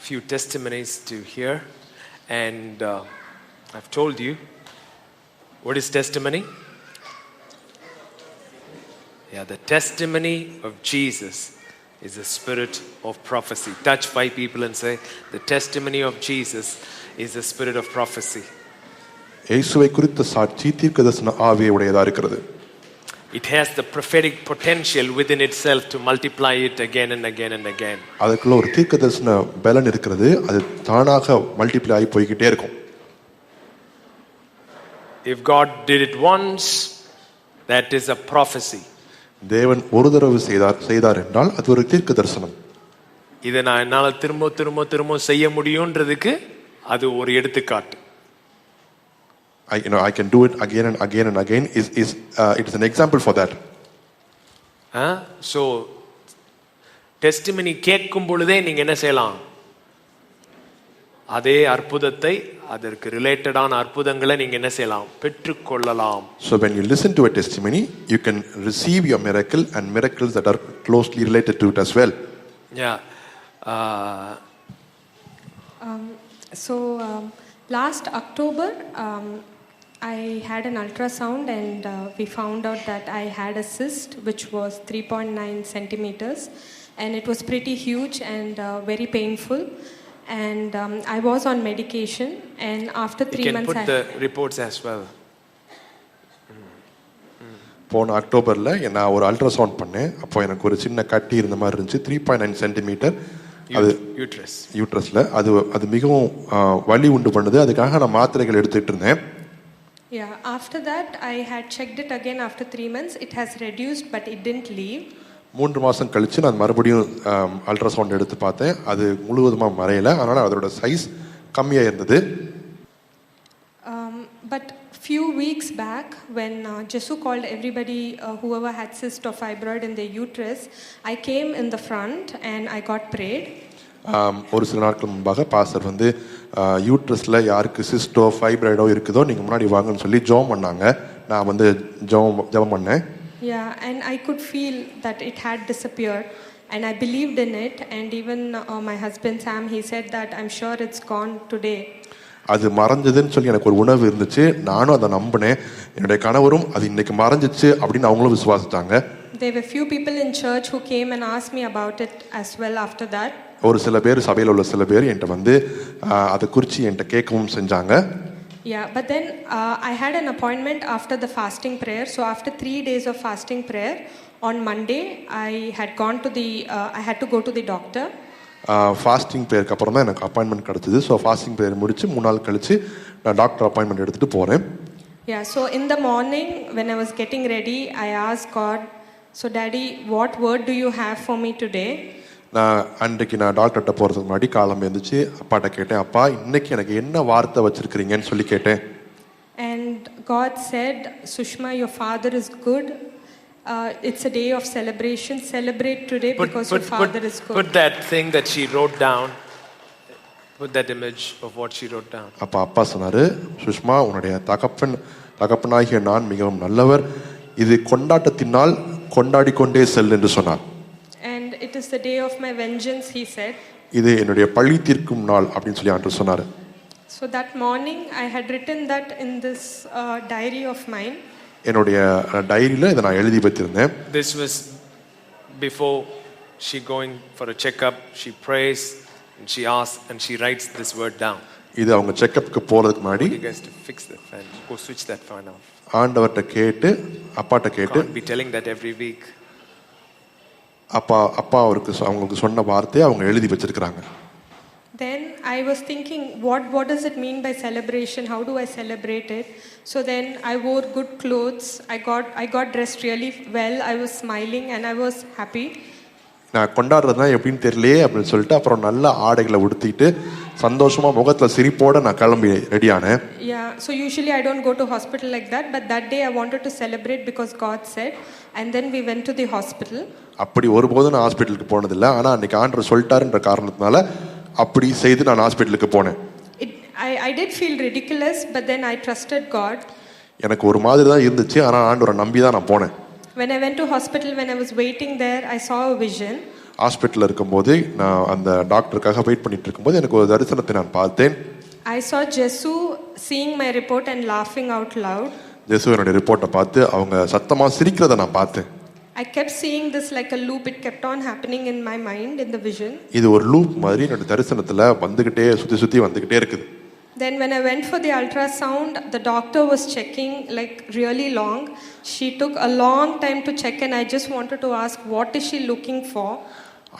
few testimonies to hear, and I've told you what is testimony. Yeah, the testimony of Jesus is the spirit of prophecy. Touch 5 people and say, the testimony of Jesus is the spirit of prophecy. இயேசுவை குறித்த சாட்சி தீர்க்கதரிசன ஆவியை உடையதா இருக்கிறது. It has the prophetic potential within itself to multiply it again and again and again. அதுக்குள்ள ஒரு தீர்க்கதரிசன பலன் இருக்கிறது. அது தானாக மல்டிப்ளை ஆகி போய்க்கிட்டே இருக்கும். If God did it once, that is a prophecy. தேவன் ஒரு தடவை செய்தார் என்றால் அது ஒரு தீர்க்கதரிசனம். இதை நான் என்னால திரும்ப செய்ய முடியும்ன்றதுக்கு அது ஒரு எடுத்துக்காட்டு. I can do it again and again and again it is an example for that. So testimony கேட்கும் பொழுதே நீங்க என்ன செய்யலாம்? அதே அற்புதத்தை அதற்கு ரிலேட்டடான அற்புதங்களை நீங்க என்ன செய்யலாம்? பெற்றுக்கொள்ளலாம். So when you listen to a testimony, you can receive your miracle and miracles that are closely related to it as well. Yeah. Last October I had an ultrasound and we found out that I had a cyst which was 3.9 centimeters and it was pretty huge and very painful. And I was on medication, and after 3 months you can put the reports as well. போன அக்டோபர்ல நான் ஒரு ultrasound பண்ணேன். அப்போ எனக்கு ஒரு சின்ன கட்டி இருந்த மாதிரி இருந்துச்சு. 3.9 சென்டிமீட்டர். அது யூட்ரஸ்ல அது மிகவும் வலி உண்டு பண்ணுது. அதுக்காக நான் மாத்திரைகள் எடுத்துட்டு இருந்தேன். Yeah, after that I had checked it again after 3 months. It has reduced but it didn't leave. 3 மாசம் கழிச்சு நான் மறுபடியும் அல்ட்ராசவுண்ட் எடுத்து பார்த்தேன். அது முழுவதுமா மறையல. அதனால அதோட சைஸ் கம்மியா இருந்தது. But few weeks back when Jesu called everybody whoever had cyst or fibroid in their uterus, I came in the front and I got prayed. ஒரு சில நாட்கள் முன்பாக பாஸ்டர் வந்து யூட்ரஸ்ல யாருக்கு சிஸ்டோ ஃபைப்ராய்டோ இருக்குதோ நீங்க முன்னாடி வாங்கன்னு சொல்லி ஜெபம் பண்ணாங்க. நான் வந்து ஜெபம் பண்ணேன். Yeah, and I could feel that it had disappeared and I believed in it, and even my husband Sam, he said that I'm sure it's gone today. அது மறைஞ்சதுன்னு சொல்லி எனக்கு ஒரு உணர்வு இருந்துச்சு. நானும் அதை நம்பினேன். என்னுடைய கணவரும் அது இன்னைக்கு மறைஞ்சிச்சு அப்படின்னு அவங்களும் விசுவாசித்தாங்க. There were few people in church who came and asked me about it as well after that. ஒரு சில பேர் சபையில் உள்ள சில பேர் என்கிட்ட வந்து அதை குறித்து என்கிட்ட கேட்கவும் செஞ்சாங்க. Yeah, but then I had an appointment after the fasting prayer. So after 3 days of fasting prayer, on Monday I had to go to the doctor. Fasting ப்ரேயருக்கு அப்புறம் தான் எனக்கு அப்பாயின்மெண்ட் கிடச்சிது. ஸோ ஃபாஸ்டிங் ப்ரேயர் முடிச்சு 3 நாள் கழிச்சு நான் doctor appointment எடுத்துகிட்டு போகிறேன். Yeah, so in the morning when I was getting ready, I asked God, so Daddy, what word do you have for me today? அன்றைக்கு நான் டாக்டர்கிட்ட போகிறதுக்கு முன்னாடி காலம் எழுந்துச்சு அப்பாட்ட கேட்டேன், அப்பா இன்னைக்கு எனக்கு என்ன வார்த்தை வச்சிருக்கிறீங்கன்னு சொல்லி கேட்டேன். And God said, Sushma, your father is good. It's a day of celebration. Celebrate today because your father is good. Put that thing that she wrote down. Put that image of what she wrote down. அப்பா சொன்னாரு, சுஷ்மா உன்னுடைய தகப்பனாகிய நான் மிகவும் நல்லவர். இது கொண்டாட்டத்தினால் கொண்டாடி கொண்டே செல் என்று சொன்னார். And it is the day of my vengeance, he said. இது என்னுடைய பழி தீர்க்கும் நாள் அப்படின்னு சொல்லி ஆண்டவர் சொன்னாரு. So that morning I had written that in this diary of mine. என்னுடைய டைரியில இதை நான் எழுதி வைத்திருந்தேன். This was before she going for a checkup. She prays and she asks and she writes this word down. இது அவங்க செக்கப்புக்கு போறதுக்கு முன்னாடி you guys to fix that fan. Go switch that fan off. ஆண்டவர்ட்ட கேட்டு அப்பாட்ட கேட்டு Can't be telling that every week. அப்பா அவங்களுக்கு சொன்ன வார்த்தையை அவங்க எழுதி வச்சிருக்காங்க. Then I was thinking, what does it mean by celebration? How do I celebrate it? So then I wore good clothes. I got dressed really well. I was smiling and I was happy. நான் கொண்டாடுறதுனா எப்படின்னு தெரியலையே அப்படின்னு சொல்லிட்டு அப்புறம் நல்ல ஆடைகளை உடுத்திட்டு சந்தோஷமா முகத்துல சிரிப்போட நான் கிளம்பி ரெடியானேன். Yeah, so usually I don't go to hospital like that, but that day I wanted to celebrate because God said, and then we went to the hospital. அப்படி ஒருபோதும் நான் ஹாஸ்பிட்டலுக்கு போனதில்லை. ஆனா அன்னைக்கு ஆண்டவர் சொல்லிட்டாருன்ற காரணத்தினால அப்படி செய்து நான் ஹாஸ்பிட்டலுக்கு போனேன். I did feel ridiculous, but then I trusted God. எனக்கு ஒரு மாதிரி தான் இருந்துச்சு. ஆனா ஆண்டவரை நம்பி தான் நான் போனேன். When I went to hospital, when I was waiting there, I saw a vision. ஹாஸ்பிட்டலில் இருக்கும்போது நான் அந்த டாக்டருக்காக வெயிட் பண்ணிட்டு இருக்கும்போது எனக்கு ஒரு தரிசனத்தை நான் பார்த்தேன். I saw Jesu seeing my report and laughing out loud. ஜெசு என்னுடைய ரிப்போர்ட்டை பார்த்து அவங்க சத்தமா சிரிக்கிறத நான் பார்த்தேன். I kept seeing this like a loop. It kept on happening in my mind, in the vision. இது ஒரு லூப் மாதிரி என்னோட தரிசனத்துல வந்துகிட்டே சுத்தி வந்துகிட்டே இருக்குது. Then when I went for the ultrasound, the doctor was checking like really long. She took a long time to check and I just wanted to ask, what is she looking for?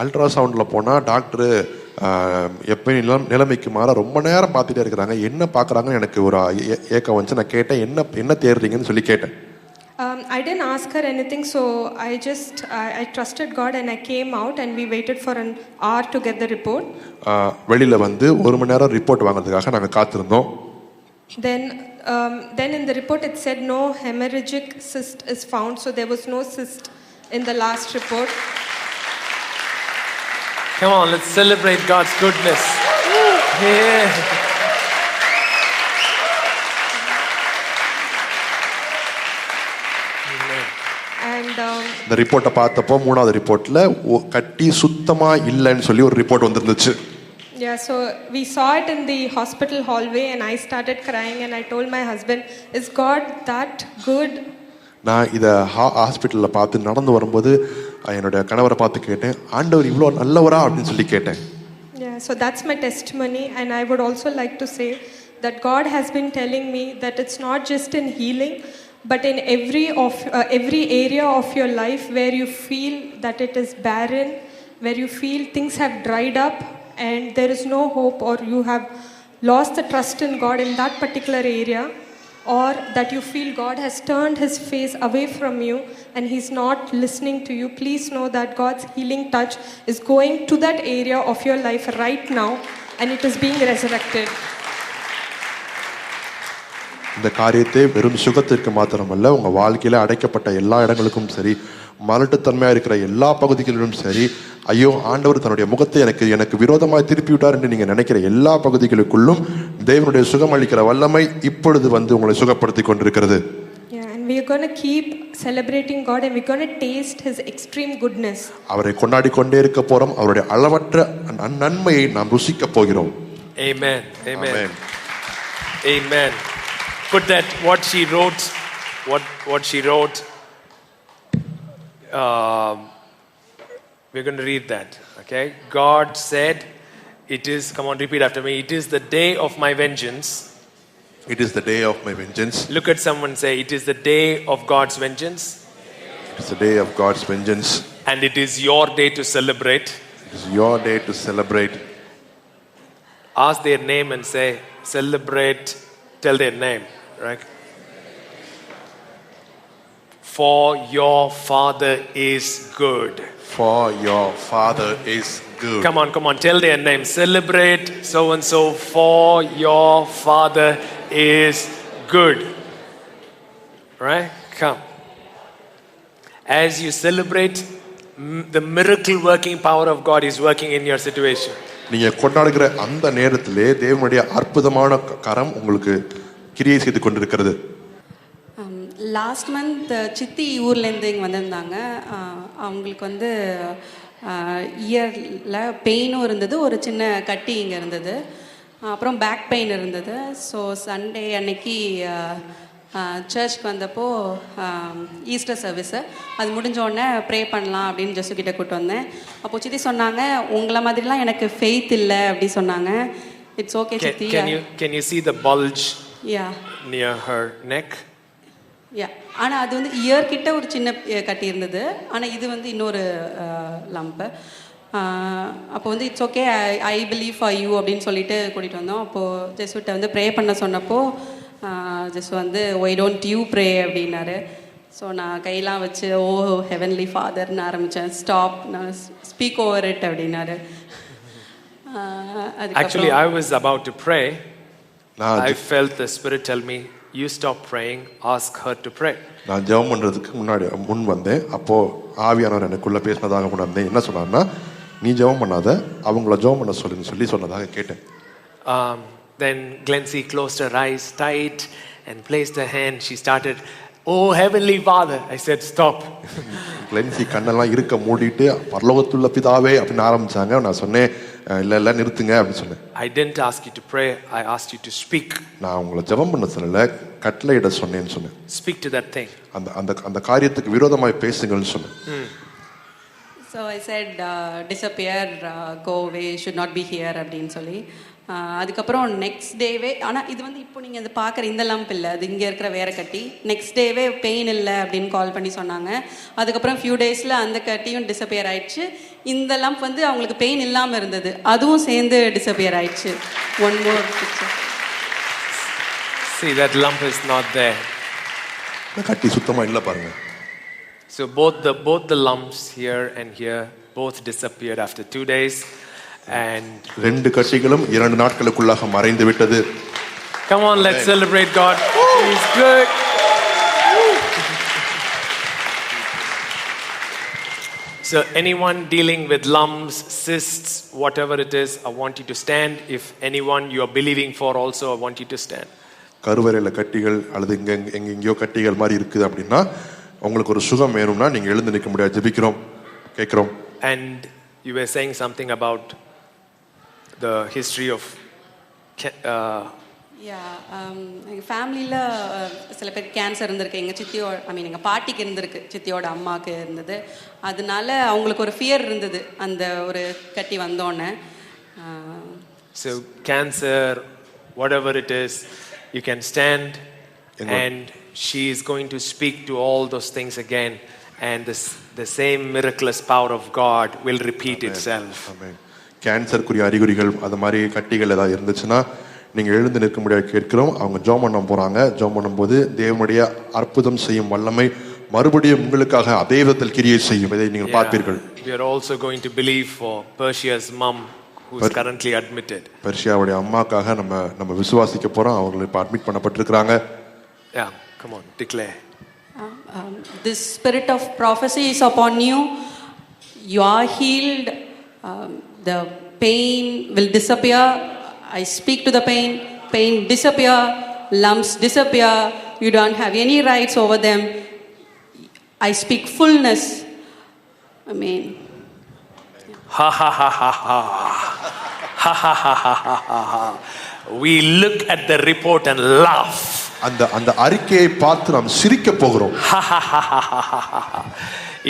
அல்ட்ராசவுண்டில் போனால் doctor எப்பயும் நிலைமைக்கு மாற ரொம்ப நேரம் பார்த்துட்டே இருக்கிறாங்க. என்ன பார்க்குறாங்கன்னு எனக்கு ஒரு ஏக்கம் வந்துச்சு. நான் கேட்டேன், என்ன தேடுறீங்கன்னு சொல்லி கேட்டேன். I didn't ask her anything, so I trusted God and I came out and we waited for an hour to get the report. வெளியில் வந்து 1 மணி நேரம் ரிப்போர்ட் வாங்குறதுக்காக நாங்கள் காத்திருந்தோம். Then in the report it said no hemorrhagic cyst is found, so there was no cyst in the last report. Come on, let's celebrate God's goodness. Yeah. இந்த ரிப்போர்ட்டை பார்த்தப்போ 3வது ரிப்போர்ட்ல கட்டி சுத்தமா இல்லைன்னு சொல்லி ஒரு ரிப்போர்ட் வந்துருந்துச்சு. Yeah, so we saw it in the hospital hallway and I started crying and I told my husband, is God that good? நான் இதை ஹாஸ்பிட்டலில் பார்த்து நடந்து வரும்போது என்னுடைய கணவரை பார்த்து கேட்டேன், ஆண்டவர் இவ்வளோ நல்லவரா அப்படின்னு சொல்லி கேட்டேன். Yeah, so that's my testimony and I would also like to say that God has been telling me that it's not just in healing but in every area of your life where you feel that it is barren, where you feel things have dried up and there is no hope, or you have lost the trust in God in that particular area, or that you feel God has turned his face away from you and he's not listening to you, please know that God's healing touch is going to that area of your life right now and it is being resurrected. இந்த காரியத்தை வெறும் சுகத்திற்கு மாத்திரமல்ல, உங்க வாழ்க்கையில அடைக்கப்பட்ட எல்லா இடங்களுக்கும் சரி, மலட்டுத்தன்மையா இருக்கிற எல்லா பகுதிகளிலும் சரி, ஐயோ ஆண்டவர் தன்னுடைய முகத்தை எனக்கு விரோதமாய் திருப்பி விட்டார் என்று நீங்க நினைக்கிற எல்லா பகுதிகளுக்குள்ளும் தேவனுடைய சுகம் அளிக்கிற வல்லமை இப்பொழுது வந்து உங்களை சுகப்படுத்தி கொண்டிருக்கிறது. Yeah, and we are going to keep celebrating God and we are going to taste his extreme goodness. அவரை கொண்டாடி கொண்டே இருக்க போறோம். அவருடைய அளவற்ற நன்மையை நாம் ருசிக்க போகிறோம். Amen. Amen. Amen. Amen. Put that what she wrote. We're going to read that. Okay. God said, "It is." Come on, repeat after me. It is the day of my vengeance. It is the day of my vengeance. Look at someone, say, "It is the day of God's vengeance." It is the day of God's vengeance. And it is your day to celebrate. It is your day to celebrate. Ask their name and say, "Celebrate." Tell their name. Right? For your Father is good. For your Father is good. Come on. Tell their name. Celebrate so and so. For your Father is good. Right? Come. As you celebrate, the miracle working power of God is working in your situation. நீங்க கொண்டாடுகிற அந்த நேரத்திலே தேவனுடைய அற்புதமான கரம் உங்களுக்கு கிரியை செய்து கொண்டிருக்கிறது. லாஸ்ட் மந்த் சித்தி ஊர்லேருந்து இங்கே வந்திருந்தாங்க. அவங்களுக்கு வந்து இயரில் பெயினும் இருந்தது, ஒரு சின்ன கட்டி இங்கே இருந்தது, அப்புறம் பேக் பெயின் இருந்தது. ஸோ சண்டே அன்னைக்கு சர்ச்சுக்கு வந்தப்போ ஈஸ்டர் சர்வீஸு அது முடிஞ்சோடனே ப்ரே பண்ணலாம் அப்படின்னு ஜெசு கிட்ட கூப்பிட்டு வந்தேன். அப்போ சித்தி சொன்னாங்க, உங்களை மாதிரிலாம் எனக்கு ஃபெய்த் இல்லை அப்படி சொன்னாங்க. இட்ஸ் ஓகே சித்தி. Can you see the bulge Yeah. near her neck? Yeah. ஆனால் அது வந்து இயர்கிட்ட ஒரு சின்ன கட்டி இருந்தது, ஆனால் இது வந்து இன்னொரு லம்ப்பு. அப்போ வந்து it's okay, I believe for you அப்படின்னு சொல்லிட்டு கூட்டிகிட்டு வந்தோம். அப்போது ஜெசுகிட்ட வந்து ப்ரே பண்ண சொன்னப்போ ஜெஸ் வந்து ஒய் டோன்ட் யூ ப்ரே அப்படின்னாரு. ஸோ நான் கையெல்லாம் வச்சு ஓ ஹெவன்லி ஃபாதர்னு ஆரம்பித்தேன். ஸ்டாப், நான் ஸ்பீக் ஓவர் இட் அப்படின்னாரு. Actually, I was about to pray. I felt the Spirit tell me, you stop praying, ask her to pray. நான் ஜெபம் பண்றதுக்கு முன் வந்தேன். அப்போ ஆவியானவர் எனக்குள்ள பேசினதாக உணர்ந்தேன். என்ன சொன்னார்னா, நீ ஜெபம் பண்ணாத, அவங்கள ஜெபம் பண்ண சொல்லி சொன்னதாக கேட்டேன். Then Glency closed her eyes tight and placed her hand. She started Oh, Heavenly Father. I said, stop. லென்சி கண்ணெல்லாம் இருக்க மூடிட்டு பரலோகத்துள்ள பிதாவே அப்படின்னு ஆரம்பிச்சாங்க. நான் சொன்னேன், இல்ல நிறுத்துங்க அப்படின்னு சொன்னேன். I didn't ask you to pray. I asked you to speak. நான் உங்களை ஜெபம் பண்ண சொல்லல, கட்டளையிட சொன்னேன்னு சொன்னேன். Speak to that thing. அந்த காரியத்துக்கு விரோதமாய் பேசுங்கன்னு சொன்னேன். So I said, disappear, go away, should not be here அப்படின்னு சொல்லி அதுக்கப்புறம் நெக்ஸ்ட் டேவே, ஆனால் இது வந்து இப்போ நீங்கள் இது பார்க்குற இந்த லம்ப் இல்லை, அது இங்கே இருக்கிற வேற கட்டி. நெக்ஸ்ட் டேவே பெயின் இல்லை அப்படின்னு கால் பண்ணி சொன்னாங்க. அதுக்கப்புறம் ஃபியூ டேஸில் அந்த கட்டியும் டிஸப்பியர் ஆயிடுச்சு. இந்த லம்ப் வந்து அவங்களுக்கு பெயின் இல்லாமல் இருந்தது, அதுவும் சேர்ந்து டிஸப்பியர் ஆயிடுச்சு. One more picture. See, that lump is not there. கட்டி சுத்தமாக இல்லை பாருங்க. So both the lumps here and here both disappeared after 2 days. And ரெண்டு கட்டிகளும் 2 நாட்களுக்குள்ளாக மறைந்து விட்டது. Come on, let's celebrate God. He's good. So anyone dealing with lumps, cysts, whatever it is, I want you to stand. If anyone you are believing for also, I want you to stand. கருவறையில் கட்டிகள் அல்லது எங்கெங்கயோ கட்டிகள் மாதிரி இருக்குது அப்படின்னா, உங்களுக்கு ஒரு சுகம் வேணும்னா நீங்க எழுந்து நிற்க முடியாது. ஜெபிக்கிறோம், கேட்கிறோம். And you were saying something about the history of எங்கள் ஃபேமிலியில் சில பேர் கேன்சர் இருந்திருக்கு. எங்கள் சித்தியோட எங்கள் பாட்டிக்கு இருந்திருக்கு, சித்தியோட அம்மாவுக்கு இருந்தது. அதனால அவங்களுக்கு ஒரு ஃபியர் இருந்தது அந்த ஒரு கட்டி வந்தோன்னே. So cancer, whatever it is, you can stand and she is going to speak to all those things again, and the same miraculous power of God will repeat itself. Amen. கேன்சருக்குரிய அறிகுறிகள் அது மாதிரி கட்டிகள் ஏதாவது இருந்துச்சுன்னா நீங்கள் எழுந்து நிற்க முடியாது, கேட்கிறோம். அவங்க ஜெபம் பண்ண போகிறாங்க. ஜெபம் பண்ணும்போது தேவனுடைய அற்புதம் செய்யும் வல்லமை மறுபடியும் உங்களுக்காக அதே விதத்தில் கிரியை செய்யும். இதை நீங்கள் பார்ப்பீர்கள். We are also going to believe for Persia's mom who is currently admitted. பெர்ஷியாவுடைய அம்மாக்காக நம்ம விசுவாசிக்க போகிறோம். அவங்க இப்போ admit பண்ணப்பட்டிருக்கிறாங்க. Yeah, come on, declare. This spirit of prophecy is upon you. You are healed. The pain will disappear. I speak to the pain disappear, lumps disappear. You don't have any rights over them. I speak fullness. Amen. Ha ha ha ha ha. Ha ha ha ha ha ha. We look at the report and laugh. அந்த அறிக்கையை பார்த்து நாம் சிரிக்க போகிறோம்.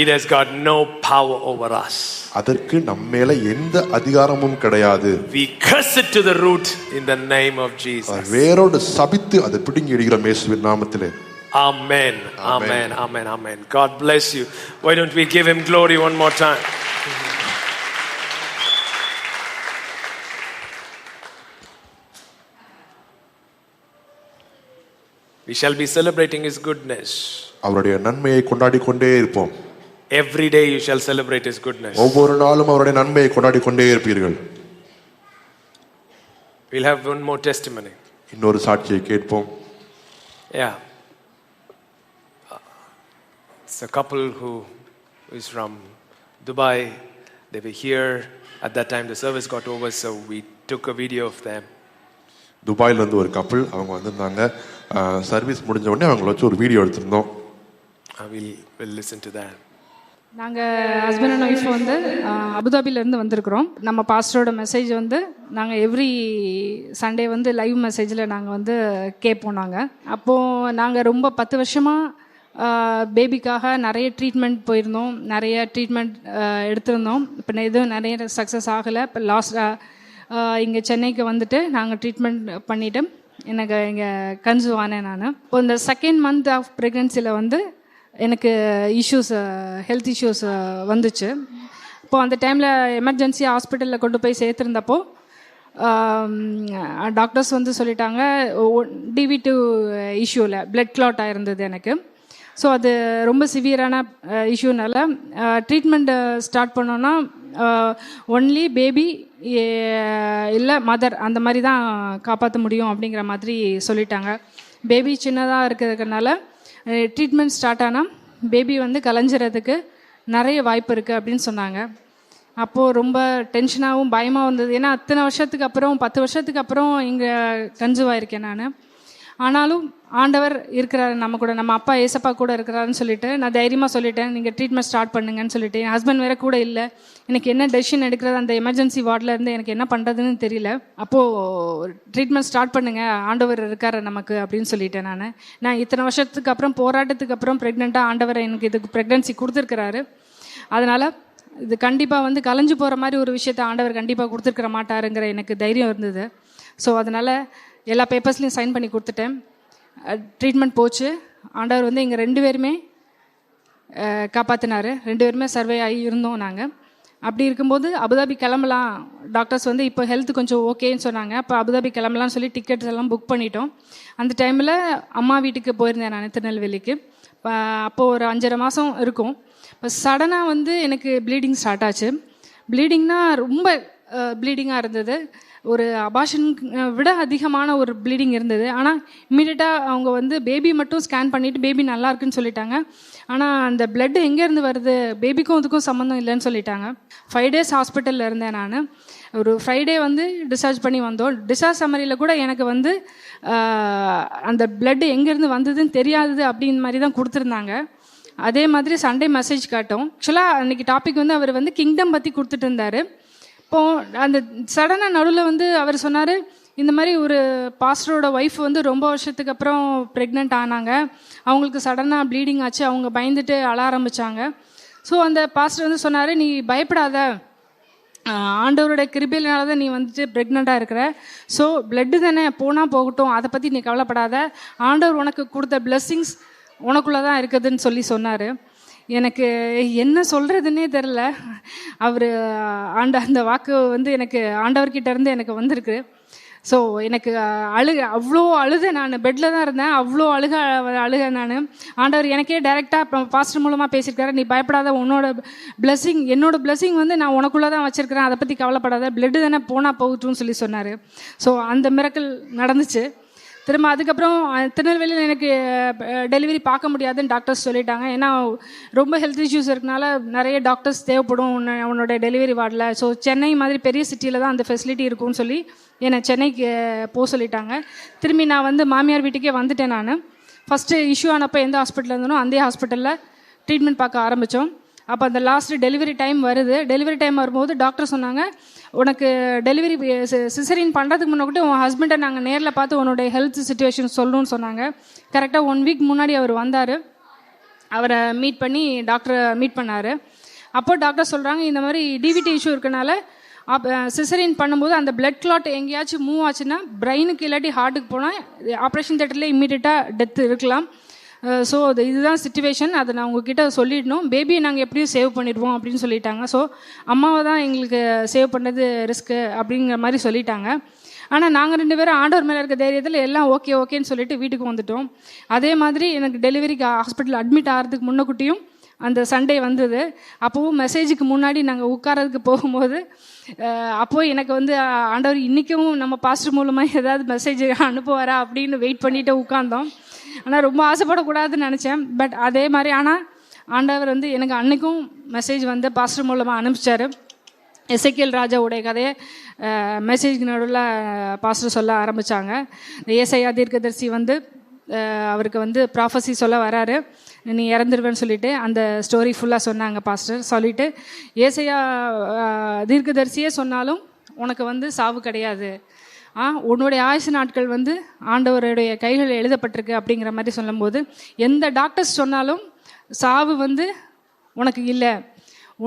It has got no power over us. அதற்கு நம்ம மேல எந்த அதிகாரமும் கிடையாது. We curse it to the root in the name of Jesus. வேரோடு சபித்து அதை பிடுங்கி எறிகிறோம் இயேசுவின் நாமத்திலே. Amen. Amen. Amen. Amen. God bless you. Why don't we give him glory one more time? We shall be celebrating his goodness. அவருடைய நன்மையை கொண்டாடி கொண்டே இருப்போம். Every day you shall celebrate his goodness. ஒவ்வொரு நாளும் அவருடைய நன்மையை கொண்டாடி கொண்டே இருப்பீர்கள். We'll have one more testimony. இன்னொரு சாட்சியை கேட்போம். Yeah. It's a couple who is from Dubai. They were here at that time. The service got over, so we took a video of them. துபாயில இருந்து ஒரு கப்பல் அவங்க வந்திருந்தாங்க. சர்வீஸ் முடிஞ்ச உடனே அவங்கள வச்சு ஒரு வீடியோ எடுத்திருந்தோம். We'll listen to that. நாங்கள் ஹஸ்பண்ட் அண்ட் ஒய்ஃப் வந்து அபுதாபிலேருந்து வந்திருக்கிறோம். நம்ம பாஸ்டரோட மெசேஜ் வந்து நாங்கள் எவ்ரி சண்டே வந்து லைவ் மெசேஜில் நாங்கள் வந்து கேட்போம். அப்போது நாங்கள் ரொம்ப 10 வருஷமாக பேபிக்காக நிறைய ட்ரீட்மெண்ட் போயிருந்தோம், நிறைய ட்ரீட்மெண்ட் எடுத்திருந்தோம். இப்போ எதுவும் நிறைய சக்ஸஸ் ஆகலை. இப்போ லாஸ்ட்டாக இங்கே சென்னைக்கு வந்துட்டு நாங்கள் ட்ரீட்மெண்ட் பண்ணிவிட்டு எனக்கு இங்கே கன்சீவ் ஆனேன் நான். இப்போ இந்த செகண்ட் மந்த் ஆஃப் ப்ரெக்னென்சியில் வந்து எனக்கு ஹெல்த் இஷ்யூஸ் வந்துச்சு. இப்போது அந்த டைமில் எமர்ஜென்சி ஹாஸ்பிட்டலில் கொண்டு போய் சேர்த்துருந்தப்போ டாக்டர்ஸ் வந்து சொல்லிட்டாங்க DV2 இஷ்யூவில் பிளட் கிளாட் ஆகிருந்தது எனக்கு. ஸோ அது ரொம்ப சிவியரான இஷ்யூனால ட்ரீட்மெண்ட் ஸ்டார்ட் பண்ணோன்னா ஒன்லி பேபி இல்லை மதர் அந்த மாதிரி தான் காப்பாற்ற முடியும் அப்படிங்கிற மாதிரி சொல்லிட்டாங்க. பேபி சின்னதாக இருக்கிறதுனால ட்ரீட்மெண்ட் ஸ்டார்ட் ஆனால் பேபி வந்து கலைஞ்சிறதுக்கு நிறைய வாய்ப்பு இருக்குது அப்படின்னு சொன்னாங்க. அப்போது ரொம்ப டென்ஷனாகவும் பயமாக இருந்தது. ஏன்னா அத்தனை வருஷத்துக்கு அப்புறம் 10 வருஷத்துக்கு அப்புறம் இங்கே கன்சீவ் ஆகிருக்கேன் நான். ஆனாலும் ஆண்டவர் இருக்கிறாரு நம்ம கூட, நம்ம அப்பா ஏசப்பா கூட இருக்கிறாருன்னு சொல்லிட்டு நான் தைரியமாக சொல்லிட்டேன், நீங்கள் ட்ரீட்மெண்ட் ஸ்டார்ட் பண்ணுங்கன்னு சொல்லிட்டு. என் ஹஸ்பண்ட் வேறு கூட இல்லை. எனக்கு என்ன டெசிஷன் எடுக்கிறது, அந்த எமர்ஜென்சி வார்டில் இருந்து எனக்கு என்ன பண்ணுறதுன்னு தெரியல. அப்போது ட்ரீட்மெண்ட் ஸ்டார்ட் பண்ணுங்க, ஆண்டவர் இருக்காரு நமக்கு அப்படின்னு சொல்லிட்டேன். நான் இத்தனை வருஷத்துக்கு அப்புறம் போராட்டத்துக்கு அப்புறம் ப்ரெக்னெண்ட்டாக ஆண்டவர் எனக்கு இதுக்கு ப்ரெக்னன்சி கொடுத்துருக்கிறாரு. அதனால் இது கண்டிப்பாக வந்து கலைஞ்சு போகிற மாதிரி ஒரு விஷயத்தை ஆண்டவர் கண்டிப்பாக கொடுத்துருக்கிற மாட்டாருங்கிற எனக்கு தைரியம் இருந்தது. ஸோ அதனால் எல்லா பேப்பர்ஸ்லையும் சைன் பண்ணி கொடுத்துட்டேன். ட்ரீட்மெண்ட் போச்சு. ஆண்டவர் வந்து எங்கள் 2 பேருமே காப்பாற்றினார். 2 பேருமே சர்வே ஆகி இருந்தோம் நாங்கள். அப்படி இருக்கும்போது அபுதாபி கிளம்பலாம், டாக்டர்ஸ் வந்து இப்போ ஹெல்த் கொஞ்சம் ஓகேன்னு சொன்னாங்க. அப்போ அபுதாபி கிளம்பலாம்னு சொல்லி டிக்கெட்ஸ் எல்லாம் புக் பண்ணிட்டோம். அந்த டைமில் அம்மா வீட்டுக்கு போயிருந்தேன் நான், திருநெல்வேலிக்கு. அப்போது ஒரு 5.5 மாதம் இருக்கும். இப்போ சடனாக வந்து எனக்கு ப்ளீடிங் ஸ்டார்ட் ஆச்சு. ப்ளீடிங்னா ரொம்ப ப்ளீடிங்காக இருந்தது. ஒரு அபார்ஷன் விட அதிகமான ஒரு ப்ளீடிங் இருந்தது. ஆனால் இம்மீடியட்டாக அவங்க வந்து பேபி மட்டும் ஸ்கேன் பண்ணிவிட்டு பேபி நல்லா இருக்குன்னு சொல்லிட்டாங்க. ஆனால் அந்த பிளட் எங்கேருந்து வருது, பேபிக்கும் இதுக்கும் சம்மந்தம் இல்லைன்னு சொல்லிட்டாங்க. 5 days ஹாஸ்பிட்டலில் இருந்தேன் நான். ஒரு ஃப்ரைடே வந்து டிஸ்சார்ஜ் பண்ணி வந்தோம். டிஸ்சார்ஜ் சம்மரியில் கூட எனக்கு வந்து அந்த பிளட் எங்கேருந்து வந்ததுன்னு தெரியாதது அப்படின்னு மாதிரி தான் கொடுத்துருந்தாங்க. அதே மாதிரி சண்டே மெசேஜ் காட்டும். ஆக்சுவலாக அன்றைக்கி டாபிக் வந்து அவர் வந்து கிங்டம் பற்றி கொடுத்துட்டு இருந்தார். இப்போது அந்த சடனாக நடுவில் வந்து அவர் சொன்னார், இந்த மாதிரி ஒரு பாஸ்டரோட ஒய்ஃப் வந்து ரொம்ப வருஷத்துக்கு அப்புறம் ப்ரெக்னென்ட் ஆனாங்க, அவங்களுக்கு சடனாக ப்ளீடிங் ஆச்சு, அவங்க பயந்துட்டு அழ ஆரம்பித்தாங்க. ஸோ அந்த பாஸ்டர் வந்து சொன்னார், நீ பயப்படாத, ஆண்டவரோட கிருபையினால தான் நீ வந்துட்டு ப்ரெக்னெண்ட்டாக இருக்கிற. ஸோ பிளட்டு தானே, போனால் போகட்டும், அதை பற்றி நீ கவலைப்படாத, ஆண்டவர் உனக்கு கொடுத்த பிளெஸ்ஸிங்ஸ் உனக்குள்ளே தான் இருக்குதுன்னு சொல்லி சொன்னார். எனக்கு என்ன சொல்கிறதுனே தெரில. அவர் அந்த வாக்கு வந்து எனக்கு ஆண்டவர்கிட்ட இருந்து எனக்கு வந்திருக்கு. ஸோ எனக்கு அவ்வளோ அழுத, நான் பெட்டில் தான் இருந்தேன், அவ்வளோ அழுக நான். ஆண்டவர் எனக்கே டைரெக்டாக பாஸ்டர் மூலமாக பேசியிருக்காரு, நீ பயப்படாத, உன்னோட பிளெஸ்ஸிங், என்னோட பிளெஸ்ஸிங் வந்து நான் உனக்குள்ளே தான் வச்சுருக்கிறேன், அதை பற்றி கவலைப்படாத, பிளட்டு தானே, போனால் போகட்டும்னு சொல்லி சொன்னார். ஸோ அந்த மிரக்கல் நடந்துச்சு. திரும்ப அதுக்கப்புறம் திருநெல்வேலியில் எனக்கு டெலிவரி பார்க்க முடியாதுன்னு டாக்டர்ஸ் சொல்லிட்டாங்க. ஏன்னா ரொம்ப ஹெல்த் இஷ்யூஸ் இருக்கனால நிறைய டாக்டர்ஸ் தேவைப்படும் உன்னோட டெலிவரி வார்டில். ஸோ சென்னை மாதிரி பெரிய சிட்டியில் தான் அந்த ஃபெசிலிட்டி இருக்கும்னு சொல்லி என்னை சென்னைக்கு போக சொல்லிட்டாங்க. திரும்பி நான் வந்து மாமியார் வீட்டுக்கே வந்துட்டேன். நான் ஃபஸ்ட்டு இஷ்யூ ஆனப்போ எந்த ஹாஸ்பிட்டலில் இருந்தனோ அந்த ஹாஸ்பிட்டலில் ட்ரீட்மெண்ட் பார்க்க ஆரம்பித்தோம். அப்போ அந்த லாஸ்ட் டெலிவரி டைம் வருது. டெலிவரி டைம் வரும்போது டாக்டர் சொன்னாங்க, உனக்கு டெலிவரி சிசரின் பண்ணுறதுக்கு முன்னாடி உன் ஹஸ்பண்டை நாங்கள் நேரில் பார்த்து உன்னோட ஹெல்த் சுச்சுவேஷன் சொல்லணும்னு சொன்னாங்க. கரெக்டாக 1 week முன்னாடி அவர் வந்தார். அவரை மீட் பண்ணி டாக்டரை மீட் பண்ணார். அப்போ டாக்டர் சொல்கிறாங்க, இந்த மாதிரி டிவிடி இஷ்யூ இருக்கனால சிசரின் பண்ணும்போது அந்த பிளட் கிளாட் எங்கேயாச்சும் மூவ் ஆச்சுன்னா பிரெயினுக்கு இல்லாட்டி ஹார்ட்டுக்கு போனால் ஆப்ரேஷன் தேட்டரில் இம்மீடியட்டாக டெத் இருக்கலாம். ஸோ இதுதான் சிச்சுவேஷன், அதை நான் உங்ககிட்ட சொல்லிடணும், பேபியை நாங்கள் எப்படியும் சேவ் பண்ணிடுவோம் அப்படின்னு சொல்லிட்டாங்க. ஸோ அம்மாவை தான் எங்களுக்கு சேவ் பண்ணது ரிஸ்க்கு அப்படிங்கிற மாதிரி சொல்லிட்டாங்க. ஆனால் நாங்கள் 2 பேரும் ஆண்டவர் மேலே இருக்க தைரியத்தில் எல்லாம் ஓகேன்னு சொல்லிட்டு வீட்டுக்கு வந்துட்டோம். அதே மாதிரி எனக்கு டெலிவரிக்கு ஹாஸ்பிட்டல் அட்மிட் ஆகிறதுக்கு முன்னக்கூட்டியும் அந்த சண்டே வந்தது. அப்போவும் மெசேஜுக்கு முன்னாடி நாங்கள் உட்காரதுக்கு போகும்போது அப்போது எனக்கு வந்து ஆண்டவர் இன்றைக்கும் நம்ம பாஸ்டர் மூலமாக ஏதாவது மெசேஜ் அனுப்புவாரா அப்படின்னு வெயிட் பண்ணிவிட்டு உட்காந்தோம். ஆனால் ரொம்ப ஆசைப்படக்கூடாதுன்னு நினச்சேன். பட் அதே மாதிரி ஆனால் ஆண்டவர் வந்து எனக்கு அன்றைக்கும் மெசேஜ் வந்து பாஸ்டர் மூலமாக அனுப்பிச்சார். எசேக்கியேல் ராஜாவுடைய கதையை மெசேஜ் நடுவில் பாஸ்டர் சொல்ல ஆரம்பித்தாங்க. ஏசாயா தீர்க்கதரிசி வந்து அவருக்கு வந்து ப்ராஃபஸி சொல்ல வராரு, நீ இறந்துருவேன்னு சொல்லிட்டு அந்த ஸ்டோரி ஃபுல்லாக சொன்னாங்க பாஸ்டர். சொல்லிவிட்டு ஏசாயா தீர்க்கதரிசியே சொன்னாலும் உனக்கு வந்து சாவு கிடையாது, உன்னுடைய ஆயுசு நாட்கள் வந்து ஆண்டவருடைய கைகளில் எழுதப்பட்டிருக்கு அப்படிங்கிற மாதிரி சொல்லும்போது, எந்த டாக்டர்ஸ் சொன்னாலும் சாவு வந்து உனக்கு இல்லை,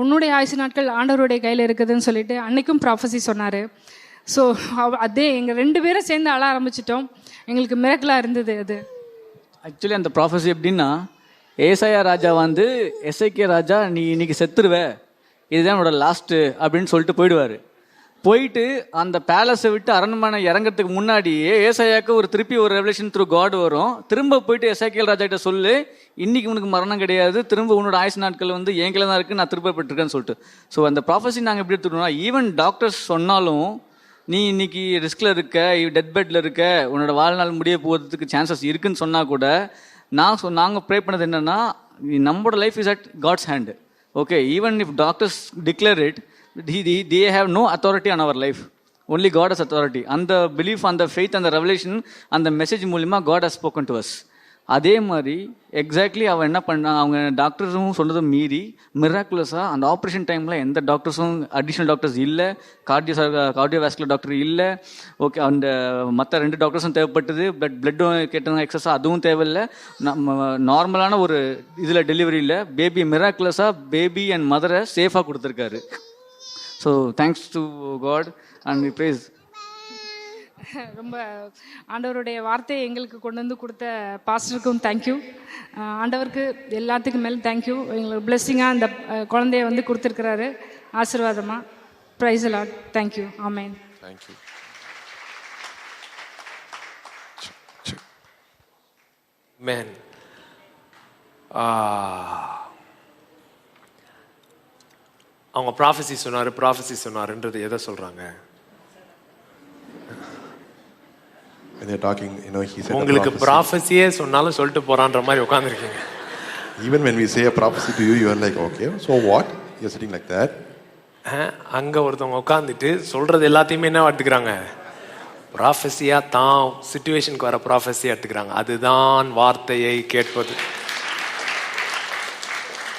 உன்னுடைய ஆயுசு நாட்கள் ஆண்டவருடைய கையில் இருக்குதுன்னு சொல்லிட்டு அன்றைக்கும் ப்ராஃபஸி சொன்னார். ஸோ அதே எங்கள் 2 பேரும் சேர்ந்து அழ ஆரம்பிச்சிட்டோம். எங்களுக்கு மிரக்கலாக இருந்தது அது. ஆக்சுவலி அந்த ப்ராஃபஸி எப்படின்னா, ஏசாயா ராஜா வந்து எசேக்கியா ராஜா நீ இன்னைக்கு செத்துருவ, இதுதான் என்னோட லாஸ்ட்டு அப்படின்னு சொல்லிட்டு போயிட்டு அந்த பேலஸை விட்டு அரண்மனை இறங்கிறதுக்கு முன்னாடியே ஏசாயாவுக்கு திருப்பி ஒரு ரெவலேஷன் த்ரூ காட் வரும். திரும்ப போயிட்டு எசேக்கியேல் ராஜா கிட்ட சொல்லு, இன்னைக்கு உனக்கு மரணம் கிடையாது, திரும்ப உன்னோட ஆயுசு நாட்கள் வந்து என்கிட்ட தான் இருக்கு, நான் திருப்பப்பட்டிருக்கேன்னு சொல்லிட்டு. ஸோ அந்த ப்ராஃபஸி நாங்கள் எப்படி எடுத்துக்கணும்னா, ஈவன் டாக்டர்ஸ் சொன்னாலும் நீ இன்னைக்கு ரிஸ்கில் இருக்க, டெத் பெட்டில் இருக்க, உன்னோட வாழ்நாள் முடிய போகிறதுக்கு சான்சஸ் இருக்குன்னு சொன்னால் கூட நாங்கள் ப்ரே பண்ணது என்னன்னா, நம்மளோட life is at God's hand. Okay, even if doctors declare it, they have no authority on our life. only God has authority. அந்த பிலீஃப், அந்த ஃபெய்த், அந்த ரெவலேஷன், அந்த மெசேஜ் மூலிமா God has spoken to us. அதே மாதிரி exactly அவன் என்ன பண்ணான், அவங்க டாக்டர்ஸும் சொன்னதும் மீறி மிராக்குலஸாக அந்த ஆப்ரேஷன் டைமில் எந்த டாக்டர்ஸும் அடிஷ்னல் டாக்டர்ஸ் இல்லை, கார்டியோவாஸ்குலர் டாக்டர் இல்லை, ஓகே, அந்த மற்ற 2 டாக்டர்ஸும் தேவைப்பட்டது, பிளட்டும் கேட்டாங்க எக்ஸஸாக, அதுவும் தேவையில்லை. நம்ம நார்மலான ஒரு இதில் டெலிவரியில் பேபி மிராக்குலஸாக பேபி அண்ட் மதரை சேஃபாக கொடுத்துருக்காரு. So thanks to God and we praise. ரொம்ப ஆண்டவருடைய வார்த்தையை எங்களுக்கு கொண்டு வந்து கொடுத்த பாஸ்டருக்கும் தேங்க்யூ. ஆண்டவருக்கு எல்லாத்துக்கும் மேலே தேங்க்யூ. எங்களுக்கு பிளெஸ்ஸிங்காக அந்த குழந்தைய வந்து கொடுத்துருக்கிறாரு ஆசீர்வாதமாக. Praise Lord. தேங்க்யூ. ஆமென். தேங்க்யூ. மேன், அவங்க ப்ராஃபஸி சொன்னாருன்றது எதை சொல்கிறாங்க? உங்களுக்கு ப்ராஃபஸியே சொன்னாலும் சொல்லிட்டு போறான்ற மாதிரி உட்கார்ந்துருக்கீங்க. Even when we say a prophecy to you, you are like, okay, so what? You're sitting like that. அங்க ஒருத்தவங்க உட்கார்ந்துட்டு சொல்றது எல்லாத்தையுமே என்ன எடுத்துக்கிறாங்க? ப்ராஃபஸியா தான் சிச்சுவேஷனுக்கு வர ப்ராஃபஸியா எடுத்துக்கிறாங்க. அதுதான் வார்த்தையை கேட்பது.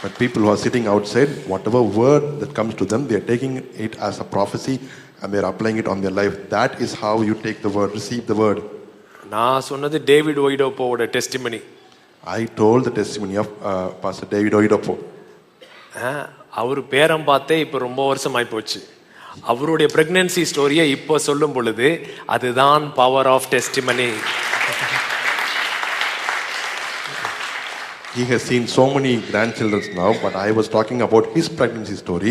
But people who are sitting outside, whatever word that comes to them, they are taking it as a prophecy and they are applying it on their life. That is how you take the word, receive the word. நான் சொன்னது David ஒய்டோப்போவோட டெஸ்டிமனி. I told the testimony of Pastor David Oyedepo. அவர் பேரம் பார்த்தே இப்போ ரொம்ப வருஷம் ஆகி போச்சு. அவருடைய பிரெக்னன்சி ஸ்டோரியை இப்போ சொல்லும் பொழுது அதுதான் power of testimony. He has seen so many grandchildren now, but I was talking about his pregnancy story.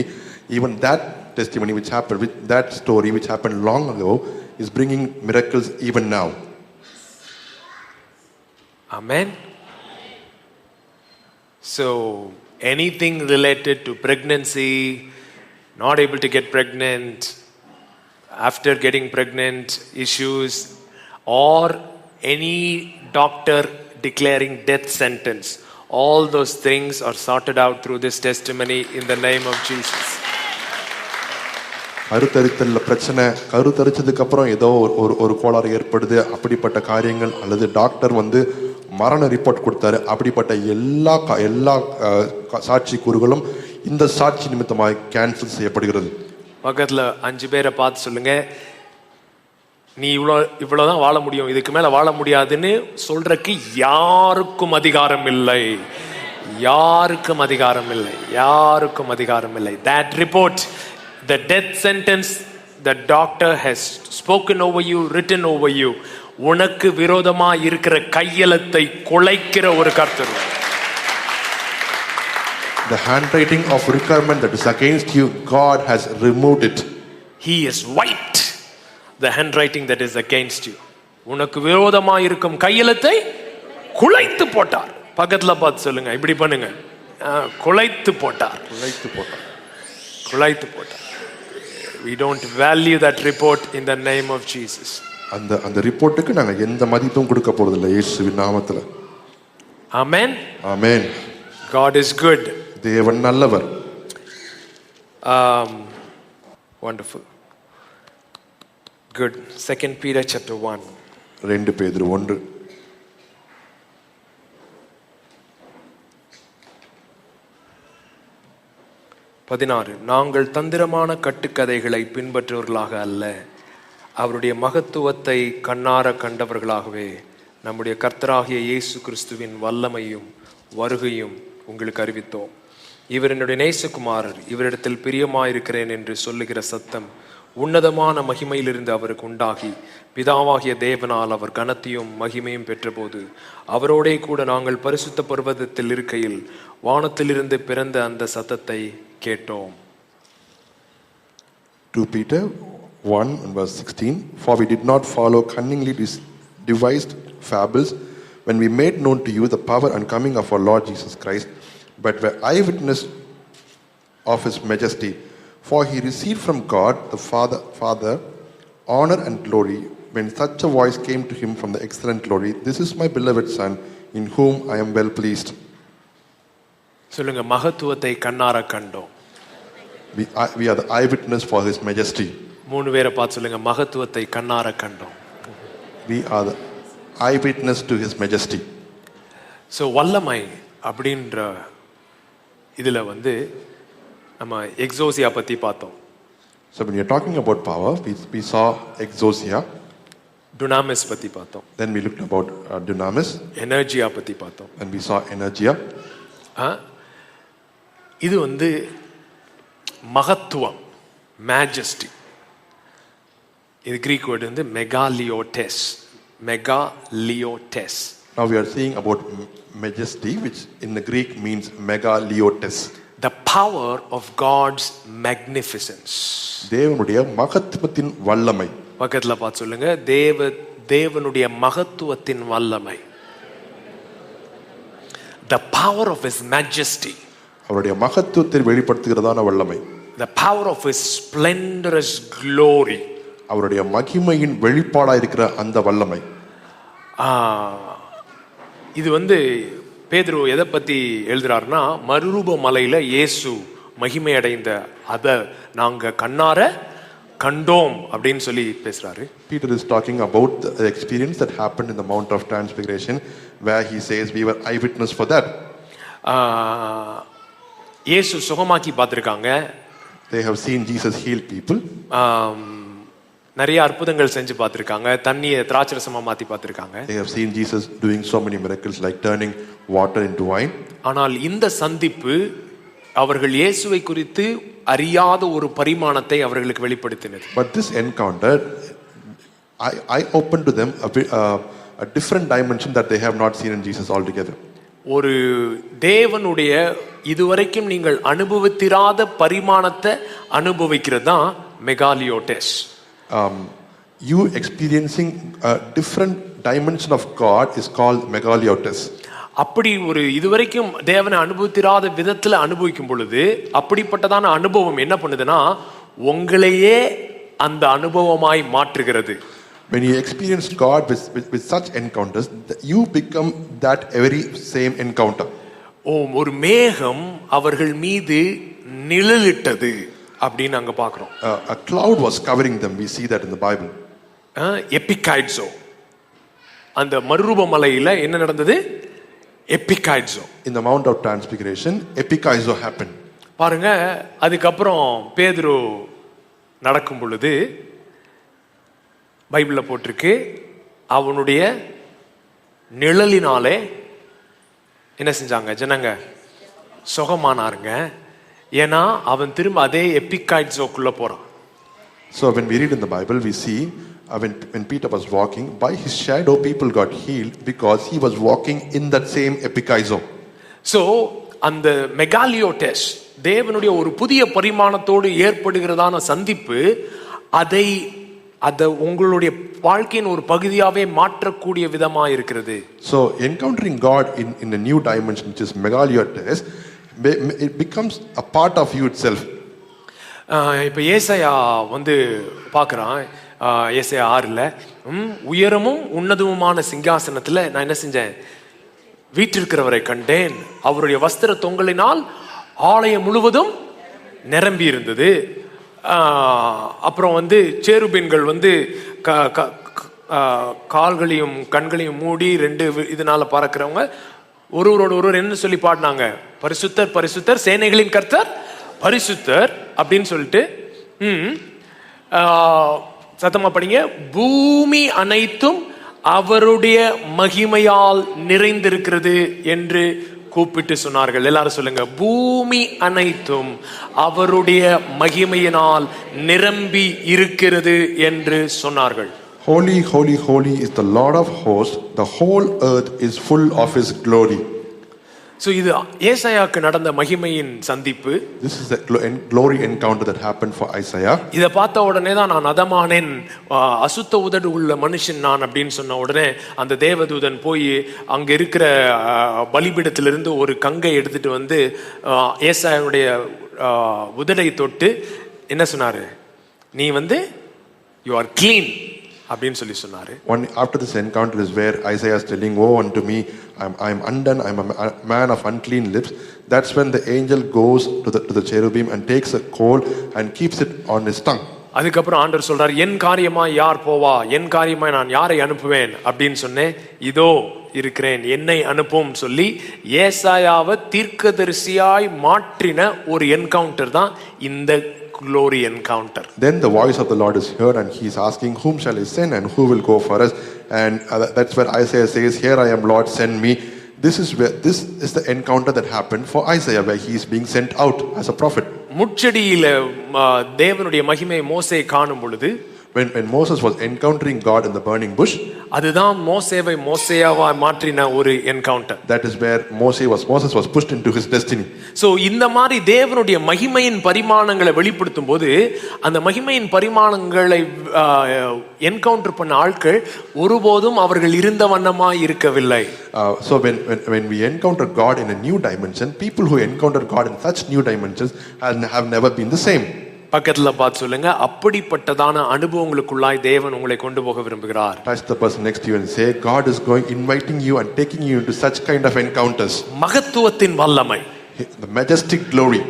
Even that testimony which happened, with that story which happened long ago, is bringing miracles even now. Amen. So anything related to pregnancy, not able to get pregnant, after getting pregnant issues, or any doctor declaring death sentence, all those things are sorted out through this testimony in the name of Jesus. கருத்தரித்தல்ல பிரச்சனை, கருத்தரிச்சதுக்கு அப்புறம் ஏதோ ஒரு கோளாறு ஏற்படுது, அப்படிப்பட்ட காரியங்கள், அல்லது doctor வந்து மரண ரிப்போர்ட் கொடுத்தாரு, அப்படிப்பட்ட எல்லா சாட்சி கூறுகளும் இந்த சாட்சி நிமித்தமாக கேன்சல் செய்யப்படுகிறது. பக்கத்துல 5 பேரை பார்த்து சொல்லுங்க, நீ இவ்வளவுதான் வாழ முடியும், இதுக்கு மேல வாழ முடியாதுன்னு சொல்றதுக்கு யாருக்கும் அதிகாரம் இல்லை. யாருக்கும் அதிகாரம் இல்லை. யாருக்கும் அதிகாரம் இல்லை. That report, the death sentence the doctor has spoken over you, written over you, உனக்கு விரோதமா இருக்கிற கையெழுத்தை குலைக்கிற ஒரு கர்த்தர். The handwriting of requirement that is against you, God has removed it. He has wiped the handwriting that is against you. உனக்கு விரோதமா இருக்கும் கையெழுத்தை குலைத்து போட்டார். பக்கத்துல பார்த்து சொல்லுங்க, இப்படி பண்ணுங்க, குலைத்து போட்டார். குலைத்து போட்டார். We don't value that report in the name of Jesus. அந்த ரிப்போர்ட்டுக்கு நாங்க எந்த மதிப்பும் கொடுக்க போறது இல்லை இயேசுவின் நாமத்துல. Amen. Amen. God is good. தேவன் நல்லவர். Wonderful. Good. 2 Peter chapter 1. 2 பேதுரு 1. நாங்கள் தந்திரமான கட்டுக்கதைகளை பின்பற்றுவர்களாக அல்ல, அவருடைய மகத்துவத்தை கண்ணார கண்டவர்களாகவே நம்முடைய கர்த்தராகிய இயேசு கிறிஸ்துவின் வல்லமையும் வருகையும் உங்களுக்கு அறிவித்தோம். இவர் என்னுடைய நேசகுமாரர், இவரிடத்தில் பிரியமாயிருக்கிறேன் என்று சொல்லுகிற சத்தம் உன்னதமான மகிமையிலிருந்து அவருக்கு உண்டாகி பிதாவாகிய தேவனால் அவர் கனத்தையும் மகிமையும் பெற்றபோது அவரோடே கூட நாங்கள் பரிசுத்த பர்வதத்தில் இருக்கையில் வானத்திலிருந்து பிறந்த அந்த சத்தத்தை கேட்டோம். 2 Peter 1 and verse 16. For we did not follow cunningly devised fables when we made known to you the power and coming of our Lord Jesus Christ, but were eyewitness of his majesty. For he received from God the Father honor and glory when such a voice came to him from the excellent glory, this is my beloved Son, in whom I am well pleased. சொல்லுங்க, மகத்துவத்தை கண்ணார கண்டோம். We are the eyewitness for his majesty. 3 பேரை பார்த்து சொல்லுங்க, மகத்துவத்தை கண்ணார கண்டோம். We are the eyewitness to his majesty. So வல்லமை அப்படின்ற இதில் வந்து நம்ம எக்ஸோசியா பற்றி பார்த்தோம். So when you're talking about power, we saw exousia. Dunamis பற்றி பார்த்தோம். Then we looked about dunamis. எனர்ஜியா பற்றி பார்த்தோம். And we saw energia. இது வந்து மகத்துவம், மேஜஸ்டி. இது கிரீக் வேர்டு வந்து மெகாலியோடெஸ். மெகாலியோடெஸ். Now we are seeing about majesty, which in the Greek means megaliotes. The power of God's magnificence. தேவனுடைய மகத்துவத்தின் வல்லமை. பக்கத்தில் பார்த்து சொல்லுங்க, தேவனுடைய மகத்துவத்தின் வல்லமை. The power of his majesty. அவருடைய மகத்துவத்தை வெளிப்படுத்துகிறதான வல்லமை. The power of his splendorous glory. அவருடைய மகிமையின் வெளிப்பாடாக இருக்கிற அந்த வல்லமை. இது வந்து பேதுரு எதை பத்தி எழுதுறாருன்னா, மறுரூப மலையில இயேசு மகிமை அடைந்த அதை நாங்க கண்ணார கண்டோம் அப்படின்னு சொல்லி பேசுறாரு. Peter is talking about the experience that happened in the Mount of Transfiguration, where he says we were eyewitness for that. இயேசு சுகமாக்கி பார்த்திருக்காங்க. They have seen Jesus heal people. நிறைய அற்புதங்கள் செஞ்சு பார்த்திருக்காங்க. தண்ணியை திராட்சரசமா மாத்தி பார்த்திருக்காங்க. They have seen Jesus doing so many miracles like turning water into wine. ஆனால் இந்த சந்திப்பு அவர்கள் இயேசுவை குறித்து அறியாத ஒரு பரிமாணத்தை அவர்களுக்கு வெளிப்படுத்தினது. But this encounter, I opened to them a different dimension that they have not seen in Jesus altogether. ஒரு தேவனுடைய இதுவரைக்கும் நீங்கள் அனுபவித்திராத பரிமாணத்தை அனுபவிக்கிறது தான் மெகாலியோடெஸ். You experiencing a different dimension of God is called megaliotes. அப்படி ஒரு இதுவரைக்கும் தேவனை அனுபவித்திராத விதத்துல அனுபவிக்கும் பொழுது அப்படிப்பட்டதான அனுபவம் என்ன பண்ணுதுன்னா, உங்களையே அந்த அனுபவமாய் மாற்றுகிறது. When you experience God with such encounters, you become that very same encounter. ஒரு மேகம் அவர்கள் மீது நிழலிட்டது அப்படின்னு அங்க பார்க்கிறோம். A cloud was covering them. We see that in the Bible. எபிகைட்ஸோ, அந்த மறுரூப மலையில என்ன நடந்தது? எபிகைட்ஸோ. In the Mount of Transfiguration, epikaizo happened. பாருங்க, அதுக்கப்புறம் பேதுரு நடக்கும் பொழுது பைபிள்ல போட்டிருக்கு, அவனுடைய நிழலினாலே என்ன செஞ்சாங்க ஜனங்க? சுகமானாருங்க. ஏன்னா அவன் திரும்ப அதே எபிகைட்ஸோக்குள்ள போறான். So when we read in the Bible, we see when Peter was walking, by his shadow people got healed because he was walking in that same epikaizo. So அந்த மெகாலியோடெஸ் தேவனுடைய ஒரு புதிய பரிமாணத்தோடு ஏற்படுகிறதான சந்திப்பு அதை உங்களுடைய வாழ்க்கையின் ஒரு பகுதியாவே மாற்றக்கூடிய விதமா இருக்கிறது. So encountering God in a new dimension, which is megaliotes, it becomes a part of you itself. இப்ப ஏசாயா வந்து பார்க்கறான். ஏசாயா 6ல உயரமும் உன்னதமுமான சிங்காசனத்துல நான் என்ன செஞ்சேன்? வீற்றிருக்கிறவரை கண்டேன். அவருடைய வஸ்திர தொங்கலினால் ஆலயம் முழுவதும் நிரம்பி இருந்தது. அப்புறம் வந்து சேருபீன்கள் வந்து கால்களையும் கண்களையும் மூடி 2 இதனால பறக்கிறவங்க ஒருவரோட ஒருவர் என்ன சொல்லி பாடினாங்க? பரிசுத்தர் பரிசுத்தர் சேனைகளின் கர்த்தர் பரிசுத்தர் அப்படின்னு சொல்லிட்டு சத்தமா படிங்க. பூமி அனைத்தும் அவருடைய மகிமையால் நிறைந்திருக்கிறது என்று கூப்பிட்டு சொன்னார்கள். எல்லாரும் சொல்லுங்க, பூமி அனைத்தும் அவருடைய மகிமையினால் நிரம்பி இருக்கிறது என்று சொன்னார்கள். Holy, holy, holy is the Lord of hosts. The whole earth is full of his glory. So இது ஏசாயாக்கு நடந்த மகிமையின் சந்திப்பு. This is the glory encounter that happened for Isaiah. இத பார்த்த உடனே தான் நான் அதமானேன், அசுத்த உதடு உள்ள மனுஷன் நான் அப்படின்னு சொன்ன உடனே அந்த தேவதூதன் போய் அங்க இருக்கிற பலிபீடத்திலிருந்து ஒரு கங்கை எடுத்துட்டு வந்து ஏசாயாவுடைய உதடை தொட்டு என்ன சொன்னாரு? நீ வந்து you are clean அப்படின்னு சொல்லி சொன்னாரு. After this encounter is where Isaiah is telling, woe unto me, I am undone, I am a man of unclean lips. That's when the angel goes to the cherubim and takes a coal and keeps it on his tongue. அதுக்கப்புறம் ஆண்டவர் சொல்றார், என் காரியமாய் யார் போவா, என் காரியமாய் நான் யாரை அனுப்புவேன் அப்படின்னு சொன்னேன். இதோ இருக்கிறேன், என்னை அனுப்பும் சொல்லி ஏசாயாவை தீர்க்கதரிசியாய் மாற்றின ஒரு என்கவுண்டர் தான் இந்த glory encounter. Then the voice of the Lord is heard and he is asking, whom shall I send and who will go for us? And that's where Isaiah says, here I am, Lord, send me. This is the encounter that happened for Isaiah, where he is being sent out as a prophet. முட்செடியில தேவனுடைய மகிமை மோசே காணும் பொழுது, when Moses was encountering God in the burning bush, அதுதான் மோசேவை மோசேயாவா மாற்றின ஒரு encounter. that is where Moses was pushed into his destiny. So இந்த மாதிரி தேவனுடைய மகிமையின் பரிமாணங்களை வெளிப்படுத்தும் போது, அந்த மகிமையின் பரிமாணங்களை என்கவுண்டர் பண்ண ஆட்கள் ஒருபோதும் அவர்கள் இருந்த வண்ணமாய் இருக்கவில்லை. So when we encounter God in a new dimension, people who encounter God in such new dimensions have never been the same. பக்கத்துல பார்த்து சொல்லுங்க, அப்படிப்பட்டதான அனுபவங்களுக்குள்ளாய் தேவன் உங்களை கொண்டு போக விரும்புகிறார். Touch the person next to you and say, God is inviting you and taking you into such kind of encounters. மகத்துவத்தின் வல்லமை, the majestic glory,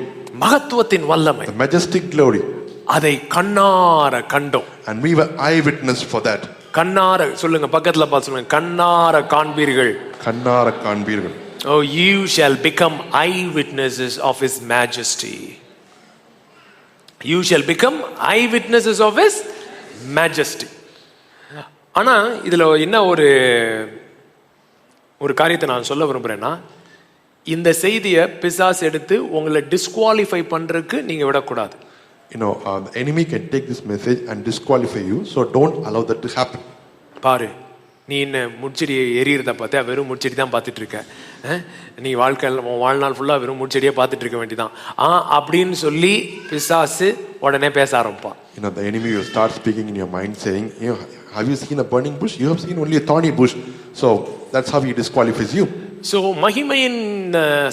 மகத்துவத்தின் வல்லமை, the majestic glory, அதை கண்ணார கண்டோம். and we were eyewitness for that. கண்ணார சொல்லுங்க, பக்கத்துல பார்த்து சொல்லுங்க, கண்ணார காண்பீர்கள். கண்ணார காண்பீர்கள். Oh, you shall become eyewitnesses of his majesty. You shall become eyewitnesses of his majesty. ஆனா இதுல என்ன ஒரு காரியத்தை நான் சொல்ல விரும்புறேன்னா, இந்த செய்தியை பிசாசு எடுத்து உங்களை டிஸ்குவாலிஃபை பண்றதுக்கு நீங்க விடக்கூடாது. The enemy can take this message and disqualify you, so don't allow that to happen. பாரு, நீ என்ன முட்செடியை எரியறத பார்த்தா வெறும் முட்செடி தான் பார்த்துட்டு இருக்க, நீ வாழ்நாள் ஃபுல்லா வெறும் முட்செடியை பார்த்துட்டு இருக்க வேண்டியதான் அப்படின்னு சொல்லி பிசாசு உடனே பேச ஆரம்பிப்பான். The enemy will start speaking in your mind saying, have you seen a burning bush? You have seen only a thorny bush. So that's how he disqualifies you. So மகிமையின்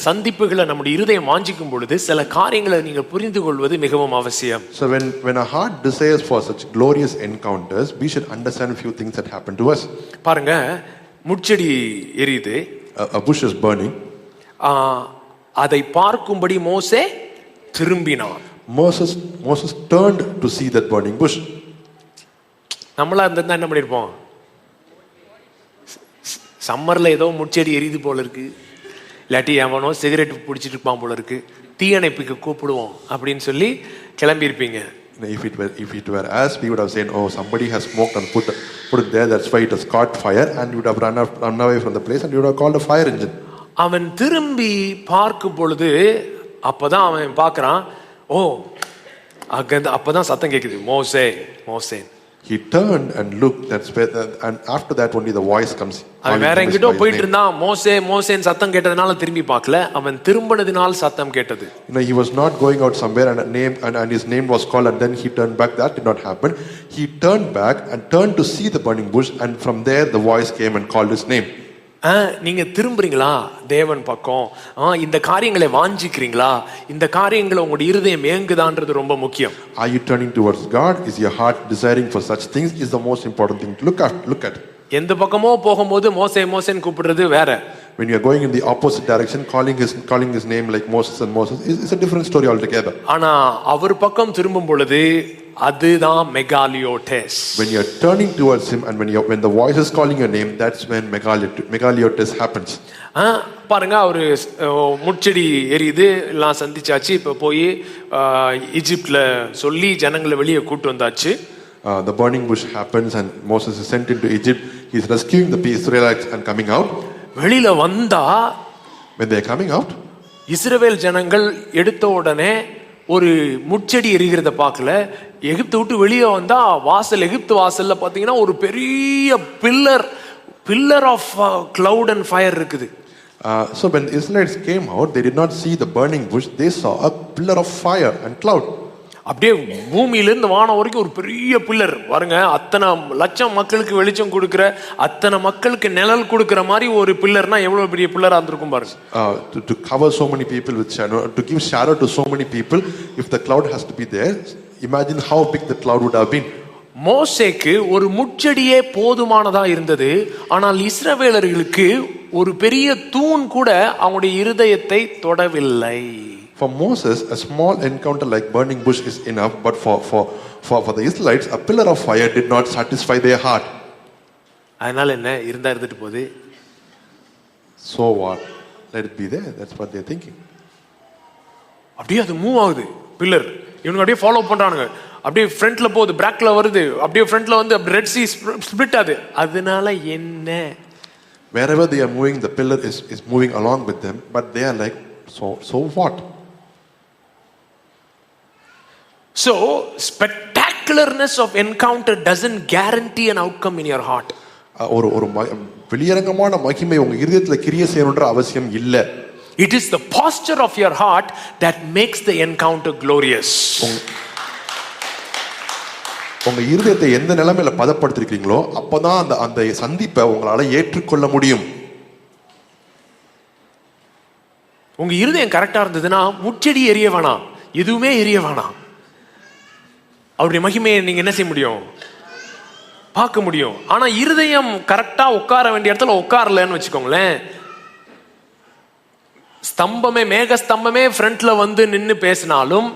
சந்திப்புகளை நம்முடைய இருதயம் வாஞ்சிக்கும் பொழுது சில காரியங்களை நீங்க புரிந்து கொள்வது மிகவும் அவசியம். So when our heart desires for such glorious encounters, we should understand a few things that happen to us. பாருங்க, முட்செடி எரியுது, a bush is burning. அதை பார்க்கும்படி மோசே திரும்பினான். Moses turned to see that burning bush. நம்மளா இருந்தா என்ன பண்ணிருப்போம்? சம்மர்ல ஏதோ முட்செடி எரியுது போல இருக்கு, இல்லாட்டி எவனோ சிகரெட் பிடிச்சிட்டு இருப்பான் போல இருக்கு, தீயணைப்புக்கு கூப்பிடுவோம் அப்படின்னு சொல்லி கிளம்பி இருப்பீங்க. If it were us, we would have said, oh, somebody has smoked and put it there, that's why it has caught fire, and you would have run away from the place and you would have called a fire engine. அவன் திரும்பி பார்க்கும் பொழுது அப்பதான் அவன் பார்க்கறான், ஓ அப்பதான் சத்தம் கேக்குது, மோசே மோசே. He turned and looked, and after that only the voice comes. அவன் வேற எங்கிட்டோ போயிட்டு இருந்தான், மோசே மோசேன்னு சத்தம் கேட்டதுனால திரும்பி பார்க்கல, அவன் திரும்பினதினால் சத்தம் கேட்டது. He was not going out somewhere and his name was called and then he turned back. That did not happen. He turned back and turned to see the burning bush, and from there the voice came and called his name. நீங்க திரும்புறீங்களா தேவன் பக்கம்? இந்த காரியங்களை வாஞ்சிக்கிறீங்களா? இந்த காரியங்களை உங்களுடைய இருதயம் ஏங்குதான்றது ரொம்ப முக்கியம். Are you turning towards God? Is your heart desiring for such things? Is the most important thing to look at. எந்த பக்கமோ போகும்போது மோசே மோசேன்னு கூப்பிடுறது வேற. When you are going in the opposite direction, calling his name like Moses and Moses is a different story altogether. ஆனா அவர் பக்கம் திரும்பும் பொழுது அதுதான் மெகாலியோடெஸ். When you are turning towards him and when the voice is calling your name, that's when megaliotes happens. பாருங்க, ஒரு முட்செடி எரியுது, எல்லாம் சந்திச்சாச்சு, இப்ப போய் ஈஜிப்ட்ல சொல்லி ஜனங்களை வெளியே கூட்டு வந்தாச்சு. The burning bush happens and Moses is sent into Egypt. He is rescuing the Israelites and coming out. வெளியில வந்தா, when they are coming out, இஸ்ரவேல் ஜனங்கள் எடுத்த உடனே ஒரு முட்செடி எரிகிறத பார்க்கல. எகிப்து விட்டு வெளியே வந்தா எகிப்து வாசல்ல பாத்தீங்கன்னா ஒரு பெரிய pillar of cloud and fire இருக்குது. So when the Israelites came out, they did not see the burning bush, they saw a pillar of fire and cloud. அப்படியே பூமியிலிருந்து வானம் வரைக்கும் ஒரு பெரிய பில்லர் பாருங்க. அத்தனை லட்சம் மக்களுக்கு வெளிச்சம் கொடுக்கிற, அத்தனை மக்களுக்கு நிழல் கொடுக்கிற மாதிரி ஒரு பில்லர்னா எவ்வளவு பெரிய பில்லரா இருந்திருக்கும் பாருங்க. To cover so many people with shadow, to give shadow to so many people, if the cloud has to be there, imagine how big the cloud would have been. மோசேக்கு ஒரு முட்செடியே போதுமானதா இருந்தது. ஆனால் இஸ்ரவேலர்களுக்கு ஒரு பெரிய தூண் கூட அவங்களுடைய இருதயத்தை தொடவில்லை. For Moses, a small encounter like burning bush is enough, but for the Israelites, a pillar of fire did not satisfy their heart. அதனால என்ன இருந்தா இருந்துட்டு போகுது. So what? Let it be there. That's what they're thinking. அப்படியே அது move ஆகுது pillar. இவனுங்க அப்படியே ஃபாலோ பண்றானுங்க. அப்படியே ஃப்ரண்ட்ல போகுது, பேக்ல வருது, அப்படியே ஃப்ரண்ட்ல வந்து அப்படி ரெட் சீ ஸ்ப்ளிட் ஆகுது. அதனால என்ன? Wherever they are moving, the pillar is moving along with them, but they are like, so what? So spectacularness of encounter doesn't guarantee an outcome in your heart. ஒரு வெளியரங்கமான மகிமை உங்க இதயத்துல கிரியை செய்யணும்ன்ற அவசியம் இல்ல. It is the posture of your heart that makes the encounter glorious. உங்க இதயத்தை எந்த நிலைமையில பதப்படுத்திருக்கீங்களோ அப்பதான் அந்த சந்திப்பை உங்களால ஏற்றுக்கொள்ள முடியும். உங்க இருதயம் கரெக்டா இருந்ததுன்னா முச்செடி எரிய வேணாம், எதுவுமே எரிய வேணாம். அவருடைய மகிமையை நீங்க என்ன செய்ய முடியும்? பார்க்க முடியும். ஆனா இருதயம் கரெக்டா உட்கார வேண்டிய இடத்துல உட்காரலன்னு வச்சுக்கோங்களேன், ஸ்தம்பமே மேக ஸ்தம்பமே ஃப்ரண்ட்ல வந்து நின்னு பேசினாலும்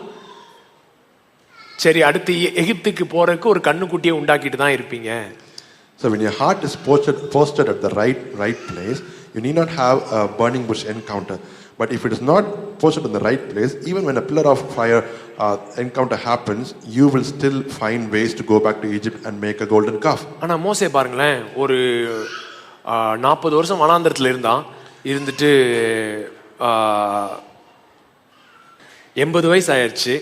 சரி அடுத்து எகிப்துக்கு போறதுக்கு ஒரு கண்ணுக்குட்டியை உண்டாக்கிட்டு தான் இருப்பீங்க. So when your heart is posted at the right place, you need not have a burning bush encounter. But if it is not posted in the right place, even when a pillar of fire encounter happens, you will still find ways to go back to Egypt and make a golden calf. ஆனா மோசே பாருங்களேன், ஒரு 40 வருஷம் வனாந்தரத்துல இருந்துட்டு 80 வயசு ஆயிடுச்சு.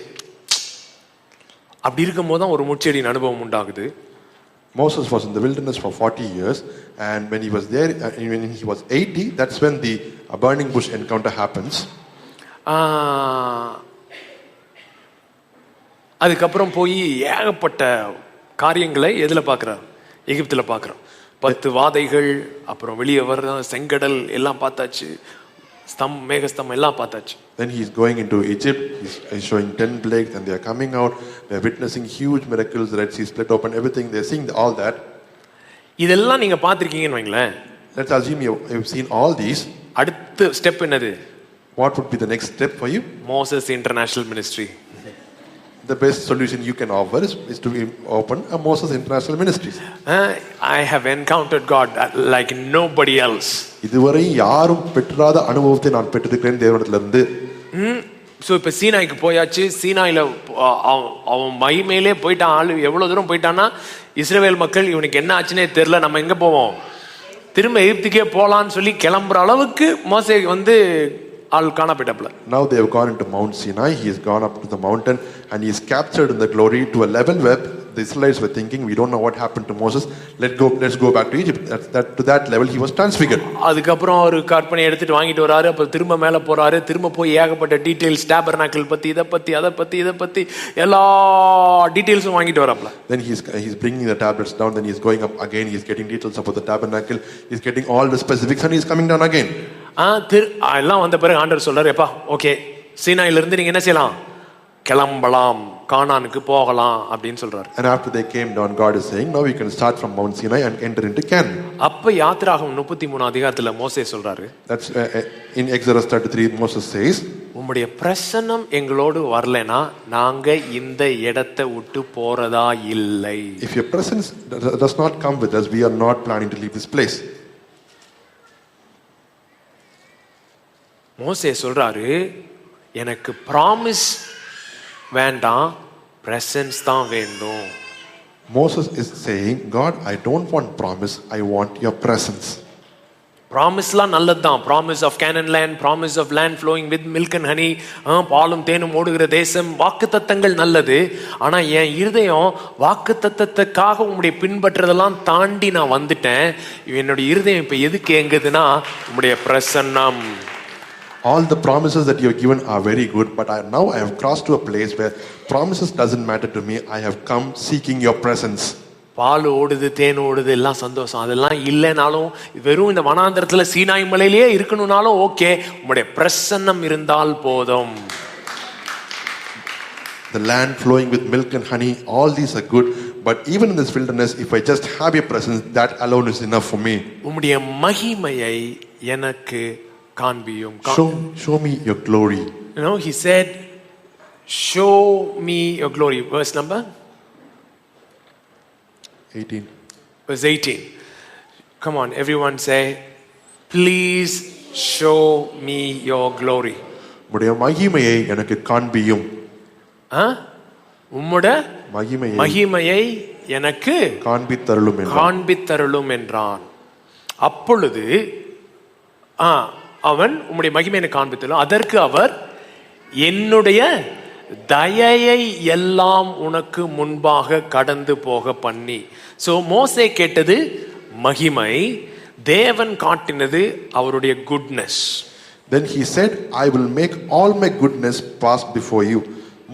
அப்படி இருக்கும் போது தான் ஒரு முச்செடியின் அனுபவம் உண்டாகுது. Moses was in the wilderness for 40 years, and when he was there, when he was 80, that's when the burning bush encounter happens. அதுக்கப்புறம் போய் ஏகப்பட்ட காரியங்களை எதுல பார்க்குறார்? எகிப்துல பார்க்குறோம். 10 வாதைகள், அப்புறம் வெளியே வர்ற செங்கடல் எல்லாம் பார்த்தாச்சு, மேகஸ்தம்பம் எல்லாம் பார்த்தாச்சு. Then he is going into Egypt, he's showing 10 plagues, and they are coming out, they are witnessing huge miracles, the Red Sea split open, everything, they are seeing all that. இதெல்லாம் நீங்க பார்த்திருக்கீங்கன்னு வைங்களேன். Let's assume you've seen all these. அடுத்த step என்னது? What would be the next step for you? Moses International Ministry. The best solution you can offer is to open a Moses International Ministries. I have encountered God like nobody else. இதுவரை யாரும் பெற்றாத அனுபவத்தை நான் பெற்றிருக்கிறேன் தேவனிடத்திலிருந்து. So இப்ப சீனாய்க்கு போயாச்சு. சீனாயில அவன் மகிமையிலே போயிட்டான். ஆளு எவ்வளவு தூரம் போயிட்டான்னா, இஸ்ரவேல் மக்கள் இவனுக்கு என்ன ஆச்சுன்னே தெரியல, நம்ம எங்க போவோம், திரும்ப எகிப்துக்கே போலான்னு சொல்லி கிளம்புற அளவுக்கு மோசே வந்து ஆள் காணப்பட்டப்பல. Now they have gone into Mount Sinai. He has gone up to the mountain and he is captured in the glory to a level where the Israelites were thinking, we don't know what happened to Moses, let's go back to Egypt. To that level he was transfigured. அதுக்கப்புறம் ஒரு கற்பனை எடுத்துட்டு வாங்கிட்டு வராரு. அப்புறம் திரும்ப மேல போறாரு. திரும்ப போய் ஏகப்பட்ட டீடைல்ஸ், டாபர்னாக்கிள் பத்தி, இதை பத்தி எல்லா டீடைல்ஸும் வாங்கிட்டு வராப்ல. Then he's bringing the tablets down. Then he's going up again. He's getting details about the tabernacle. He's getting all the specifics and he's coming down again. எல்லாம் வந்த பிறகு ஆண்டவர் சொல்றாரு, எப்பா ஓகே, சீனாயில இருந்து நீங்க என்ன செய்யலாம், கிளம்பலாம், கானானுக்கு போகலாம் அப்படின்னு சொல்றாரு. And after they came down, God is saying, now we can start from Mount Sinai and enter into Canaan. அப்ப யாத்திராகமம் 33 அதிகாரத்துல மோசே சொல்றாரு, that's in Exodus 33 Moses says, உம்முடைய பிரசன்னம் எங்களோடு வரலனா நாங்க இந்த இடத்தை விட்டு போறதா இல்லை. If your presence does not come with us, we are not planning to leave this place. மோசே சொல்றாரு, எனக்கு ப்ராமிஸ் வேண்டாம், பிரசன்ஸ் தான் வேண்டும். Moses is saying, God, I don't want promise, I want your presence. ப்ராமிஸ்லாம் நல்லதுதான். Promise of Canaan land, promise of land flowing with milk and honey, பாலும் தேனும் ஓடுகிற தேசம், வாக்குத்தத்தங்கள் நல்லது. ஆனா என் இருதயம் வாக்குத்தத்தத்துக்காக உம்முடைய பின்பற்றதெல்லாம் தாண்டி நான் வந்துட்டேன். என்னுடைய இருதயம் இப்ப எதுக்கு ஏங்குதுன்னா உம்முடைய பிரசன்னம். All the promises that you have given are very good, but now I have crossed to a place where promises doesn't matter to me. I have come seeking your presence. பால் ஓடுது, தேன் ஓடுது, எல்லாம் சந்தோஷம். அதெல்லாம் இல்லைனாலும், வெறும் இந்த வனாந்தரத்துல சீனாய் மலையிலேயே இருக்கணும்னாலும் ஓகே, உம்முடைய பிரசன்னம் இருந்தால் போதும். The land flowing with milk and honey, all these are good, but even in this wilderness, if I just have your presence, that alone is enough for me. உம்முடைய மகிமையை எனக்கு காண்பியும். Show me your glory. he said, show me your glory. Verse number 18. verse 18. Come on, everyone say, please show me your glory. உம்முடைய மகிமையை எனக்கு காண்பியும். உம்முடைய மகிமையை எனக்கு காண்பித்தருளும் என்றான். அப்பொழுது அவன் உம்முடைய மகிமையை காண்பித்தருளும். அதற்கு அவர், என்னுடைய தயையை எல்லாம் உனக்கு முன்பாக கடந்து போக பண்ணி. சோ மோசே கேட்டது மகிமை, தேவன் காட்டினது அவருடைய goodness. Then he said, I will make all my goodness pass before you.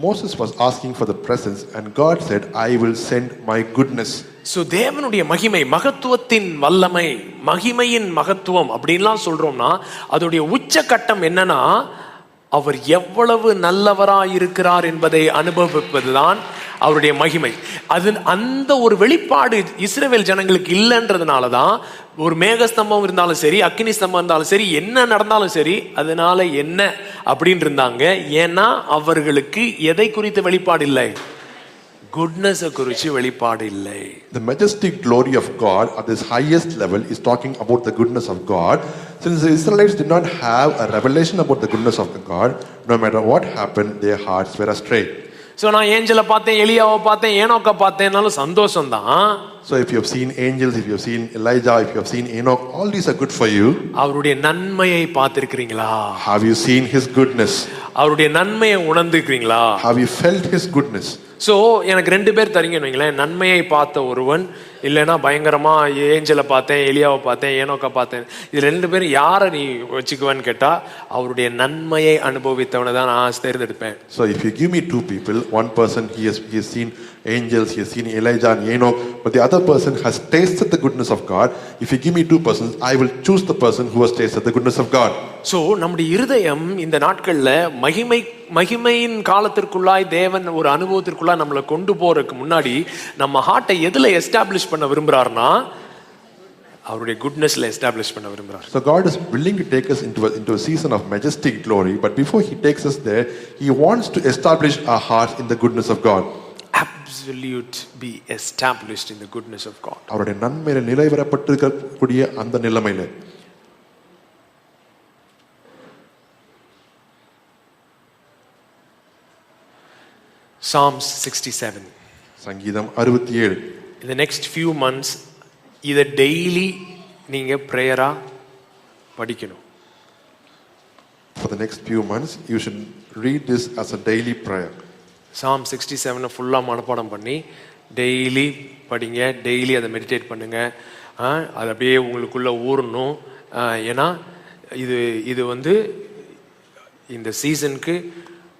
Moses was asking for the presence and God said, I will send my goodness. So தேவனுடைய மகிமை, மகத்துவத்தின் வல்லமை, மகிமையின் மகத்துவம் அப்படின்லாம் சொல்றோம்னா அதோடைய உச்சகட்டம் என்னன்னா அவர் எவ்வளவு நல்லவராய் இருக்கிறார் என்பதை அனுபவிப்பதுதான் அவருடைய மகிமை. அது அந்த ஒரு வெளிப்பாடு இஸ்ரவேல் ஜனங்களுக்கு இல்லைன்றதுனால தான் ஒரு மேகஸ்தம்பம் இருந்தாலும் சரி, அக்கினி ஸ்தம்பம் இருந்தாலும் சரி, என்ன நடந்தாலும் சரி, அதனால என்ன அப்படின்னு இருந்தாங்க. ஏன்னா அவர்களுக்கு எதை குறித்த வெளிப்பாடு இல்லை? குட்னஸ் குறித்து வெளிப்பாடு இல்லை. The majestic glory of God at this highest level is talking about the goodness of God. Since the Israelites did not have a revelation about the goodness of God, no matter what happened, their hearts were astray. So நான் ஏஞ்சலை பார்த்தேன், எலியாவை பார்த்தேன், ஏனோக்கை பார்த்தேன்னாலும் சந்தோஷம் தான். So if you have seen angels, if you have seen Elijah, if you have seen Enoch, all these are good for you. அவருடைய நன்மையை பார்த்திருக்கிறீங்களா? Have you seen his goodness? அவருடைய நன்மையை உணர்ந்திருக்கிறீங்களா? Have you felt his goodness? So எனக்கு 2 பேர் தரீங்கன்னு வைங்களேன். நன்மையை பார்த்த ஒருவன், இல்லைன்னா பயங்கரமா ஏஞ்சலை பார்த்தேன், எலியாவை பார்த்தேன், ஏனோக்கை பார்த்தேன், இது 2 பேரும் யாரை நீ வச்சுக்குவேன்னு கேட்டா அவருடைய நன்மையை அனுபவித்தவனை தான் நான் தேர்ந்தெடுப்பேன். So if you give me 2 people, one person he has seen angels, he has seen Elijah and Enoch, but the other person has tasted the goodness of God. If you give me 2 persons, I will choose the person who has tasted the goodness of God. So நம்முடைய இருதயம் இந்த நாட்கள்ல மகிமையின் காலத்திற்குள்ளாய் தேவன் ஒரு அனுபவத்திற்குள்ளாய் நம்மளை கொண்டு போறதுக்கு முன்னாடி நம்ம ஹார்ட்டை எதுல எஸ்டாப்ளிஷ் பண்ண விரும்புறாருன்னா அவருடைய குட்னஸ்ல எஸ்டாப்ளிஷ் பண்ண விரும்புறார். So God is willing to take us into a season of majestic glory, but before he takes us there, he wants to establish our hearts in the goodness of God. Absolute be established in the goodness of God. அவருடைய நன்மையில நிலைவரப்பட்டிருக்கக்கூடிய அந்த நிலைமையில. Psalms 67. சங்கீதம் 67. In the next few months இத daily நீங்க பிரேயரா படிக்கணும். For the next few months you should read this as a daily prayer. Psalm 67 ஃபுல்லா மனப்பாடம் பண்ணி டெய்லி படிங்க, டெய்லி அதை மெடிடேட் பண்ணுங்க. அது அப்படியே உங்களுக்குள்ள ஊறணும். ஏன்னா இது வந்து இந்த சீசனுக்கு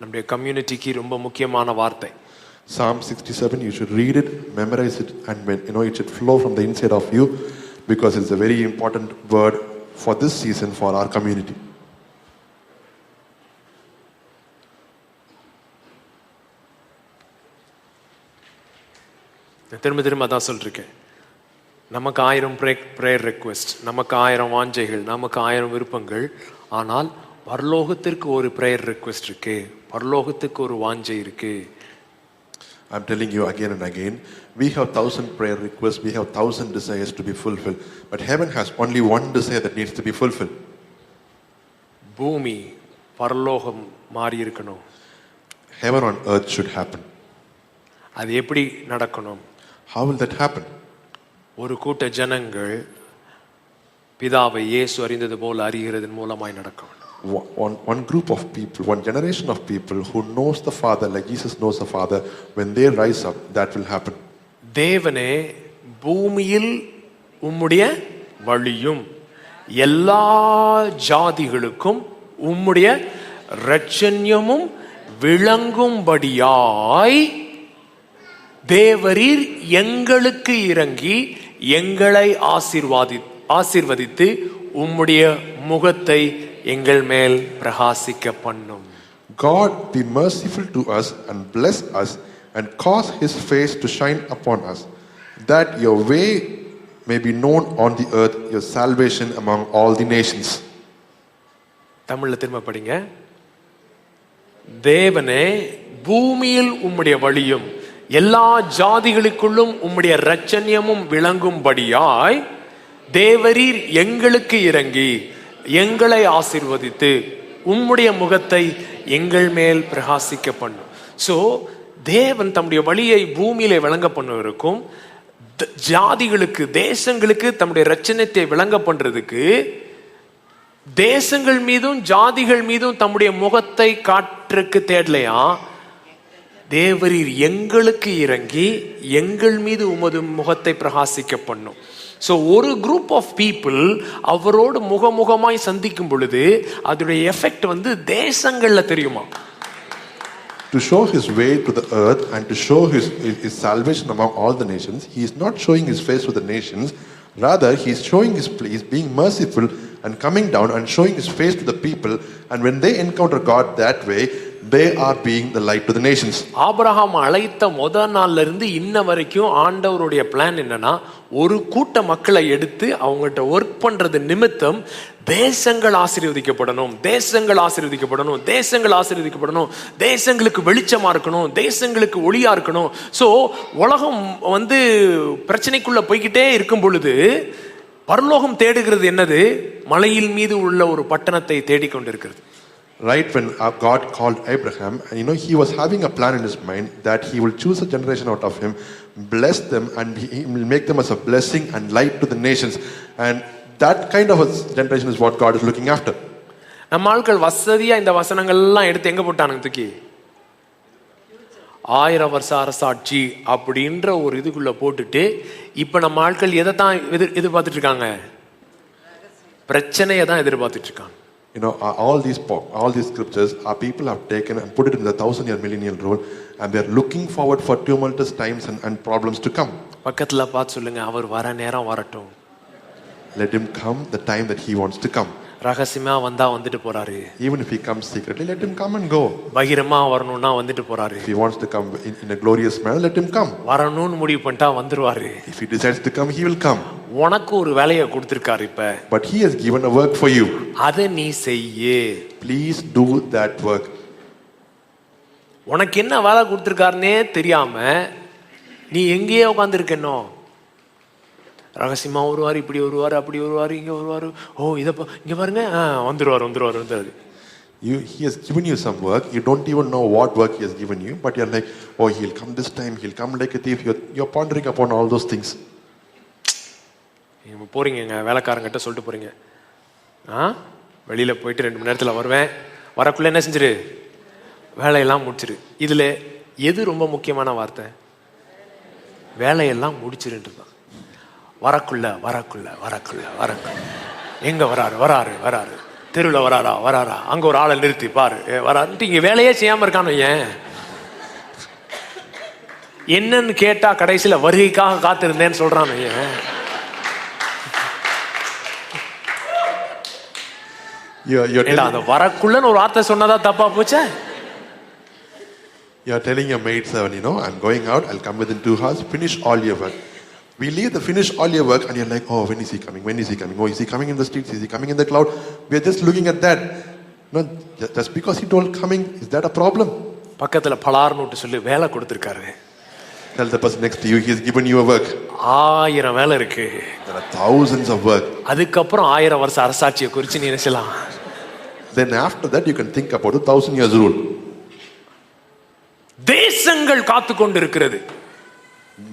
நம்முடைய கம்யூனிட்டிக்கு ரொம்ப முக்கியமான வார்த்தை. Psalm 67, you should read it, memorize it, and it should flow from the inside of you because it's a very important word for this season for our community. திரும்ப தான் சொல்லிருக்கேன். நமக்கு 1000 பிரேயர் ரெக்வெஸ்ட், நமக்கு 1000 வாஞ்சைகள், நமக்கு 1000 விருப்பங்கள். ஆனால் பரலோகத்திற்கு ஒரு பிரேயர் ரெக்வெஸ்ட் இருக்கு, பரலோகத்துக்கு ஒரு வாஞ்சை இருக்கு. I'm telling you again and again, we have 1000 prayer requests, we have 1000 desires to be fulfilled, but heaven has only one desire that needs to be fulfilled. பூமி பரலோகம் மாறி இருக்கணும். Heaven on earth should happen. அது எப்படி நடக்கணும்? How will that happen? ஒரு கூட்ட ஜனங்கள் பிதாவை இயேசு அறிந்தது போல அறிகிறதன் மூலமாய் நடக்கும். One group of people, one generation of people who knows the Father like Jesus knows the Father, when they rise up, that will happen. தேவனே பூமியில் உம்முடைய வழியும் எல்லா ஜாதிகளுக்கும் உம்முடைய இரட்சண்யமும் விளங்கும்படியாய் தேவரீர் எங்களுக்கு இறங்கி எங்களை ஆசீர்வதித்து உம்முடைய முகத்தை எங்கள் மேல் பிரகாசிக்க பண்ணும். God be merciful to us and bless us and cause his face to shine upon us, that your way may be known on the earth, your salvation among all the nations. தமிழ்ல திரும்ப படிங்க. தேவனே, பூமியில் உம்முடைய வழியும் எல்லா ஜாதிகளுக்குள்ளும் உம்முடைய இரட்சண்யமும் விளங்கும்படியாய் தேவரீர் எங்களுக்கு இறங்கி எங்களை ஆசீர்வதித்து உம்முடைய முகத்தை எங்கள் மேல் பிரகாசிக்க பண்ணும். சோ தேவன் தம்முடைய வழியை பூமியிலே விளங்க பண்ணுவதற்கும் ஜாதிகளுக்கு, தேசங்களுக்கு தம்முடைய இரட்சணியத்தை விளங்க பண்றதுக்கு தேசங்கள் மீதும் ஜாதிகள் மீதும் தம்முடைய முகத்தை காற்றுக்கு தேடலையா, தேவரீர் எங்களுக்கு இறங்கி எங்கள் மீது உமது முகத்தை பிரகாசிக்க பண்ணும். ஸோ ஒரு குரூப் ஆஃப் பீப்புள் அவரோடு முகமுகமாய் சந்திக்கும் பொழுது அதோடைய எஃபெக்ட் வந்து தேசங்கள்ல தெரியுமா? To show his way to the earth and to show his salvation among all the nations, he is not showing his face to the nations. Rather, he is showing his place, being merciful and coming down and showing his face to the people. And when they encounter God that way, they are being the light to the nations. Abraham அழைத்த முதல் நாள்ல இருந்து இன்ன வரைக்கும் ஆண்டவருடைய plan என்னன்னா, ஒரு கூட்ட மக்களை எடுத்து அவங்கள்ட்ட ஒர்க் பண்றது நிமித்தம் தேசங்கள் ஆசீர்வதிக்கப்படணும், தேசங்கள் ஆசீர்வதிக்கப்படணும், தேசங்கள் ஆசீர்வதிக்கப்படணும், தேசங்களுக்கு வெளிச்சமா இருக்கணும், தேசங்களுக்கு ஒளியா இருக்கணும். சோ உலகம் வந்து பிரச்சனைக்குள்ள போய்கிட்டே இருக்கும் பொழுது பரலோகம் தேடுகிறது என்னது? மலையில் மீது உள்ள ஒரு பட்டணத்தை தேடிக்கொண்டிருக்கிறது. Right when God called Abraham, and he was having a plan in his mind that he will choose a generation out of him, bless them, and he will make them as a blessing and light to the nations. And that kind of a generation is what God is looking after. நம்ம ஆட்கள் வசதியா இந்த வசனங்கள் எல்லாம் எடுத்து எங்க போட்டானுங்க? தூக்கி 1000 வருஷ அரசாட்சி அப்படின்ற ஒரு இதுக்குள்ள போட்டுட்டு இப்ப நம்ம ஆட்கள் எதை தான் எதிர்பார்த்துட்டு இருக்காங்க? பிரச்சனையை தான் எதிர்பார்த்துட்டு இருக்காங்க. All these scriptures our people have taken and put it in the 1000-year millennial rule, and they are looking forward for tumultuous times and problems to come. பக்கத்துல பார்த்து சொல்லுங்க, அவர் வர நேரம் வரட்டும். Let him come the time that he wants to come. ரகசியமா வந்தா வந்துட்டு போறாரு. Even if he comes secretly, let him come and go. பகிரமா வரணும்னா வந்துட்டு போறாரு. If he wants to come in a glorious manner, let him come. வரணும்னு முடிவு பண்ணிட்டா வந்துருவாரு. If he decides to come, he will come. உனக்கு ஒரு வேலையை கொடுத்திருக்காரு இப்ப. But he has given a work for you. அதை நீ செய்யு. Please do that work. உனக்கு என்ன வேலை கொடுத்திருக்காருன்னே தெரியாம நீ எங்கேயே உட்கார்ந்துருக்கனோ? ரகசியமா வருவாரு, இப்படி வருவாரு, அப்படி வருவாரு, இங்க வருவாரு. ஓ இதப்ப இங்க பாருங்க, வந்துருவாரு. He has given you some work. You don't even know what work he has given you, but you're like, oh, he'll come this time, he'll come like a thief. You're pondering upon all those things. நீங்க போறீங்க, வேலைக்காரங்கிட்ட சொல்லிட்டு போறீங்க, வெளியில போயிட்டு 2 மணி நேரத்துல வருவேன், வரக்குள்ள என்ன செஞ்சிரு? வேலையெல்லாம் முடிச்சிரு. இதுல எது ரொம்ப முக்கியமான வார்த்தை? வேலையெல்லாம் முடிச்சிருன்றது. வரக்குள்ள எங்க வராரு, தெருவில் வராரா, அங்க ஒரு ஆளை நிறுத்தி பாரு வரான்ட்டு இங்க வேலையே செய்யாம இருக்கானு. ஏன் என்னன்னு கேட்டா கடைசியில வருகைக்காக காத்திருந்தேன்னு சொல்றானு. ஏன் அந்த வரக்குள்ளன்னு ஒரு வார்த்தை சொன்னதா தப்பா போச்சே? You are telling your maid servant, I'm going out, I'll come within 2 hours, finish all your work. We leave the finish all your work and you're like, oh, when is he coming? Oh, is he coming in the streets? Is he coming in the cloud? We are just looking at that. No, just because he told coming, is that a problem? பக்கத்துல பலார்னு சொல்லி வேலை கொடுத்திருக்காரு. Tell the person next to you, he has given you a work. 1000 வேலை இருக்கு. There are thousands of work. அதுக்கப்புறம் 1000 வருஷ அரசாட்சியை குறித்து நீ நினைச்சலாம். Then after that you can think about the 1000 years rule. தேசங்கள் காத்து கொண்டிருக்கிறது.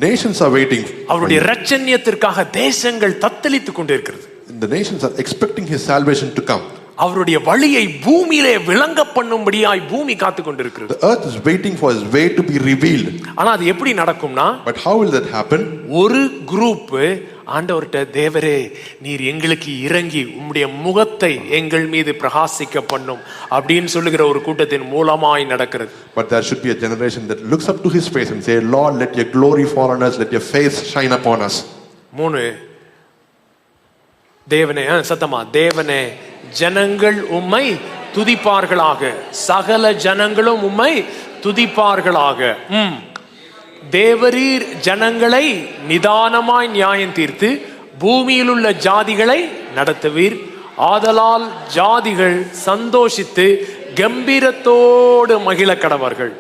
Nations are waiting. அவருடைய இரட்சணியத்திற்காக தேசங்கள் தத்தளித்துக் கொண்டிருக்கிறது. The nations are expecting his salvation to come. அவருடைய வழியை பூமியிலே விளங்க பண்ணும்படியாய் பூமி காத்து கொண்டிருக்கிறது. The earth is waiting for his way to be revealed. ஆனா அது எப்படி நடக்கும்னா? But how will that happen? ஒரு குரூப் ஆண்டவர்ட்ட, தேவரே நீர் எங்களுக்கு இறங்கி உம்முடைய முகத்தை எங்கள் மீது பிரகாசிக்க பண்ணும் அப்படின்னு சொல்லுகிற ஒரு கூட்டத்தின் மூலமாய் நடக்கிறது. But there should be a generation that looks up to his face and say, Lord, let your glory fall on us, let your face shine upon us. 3 தேவனே, சத்தமா, தேவனே ஜனங்கள் உம்மை துதிப்பார்களாக, சகல ஜனங்களும் உம்மை துதிப்பார்களாக. தேவரீர் ஜனங்களை நிதானமாய் நியாயம் தீர்த்து பூமியில் உள்ள ஜாதிகளை நடத்துவீர். ஆதலால் ஜாதிகள் சந்தோஷித்து கம்பீரத்தோடு மகிழ கடவர்கள்.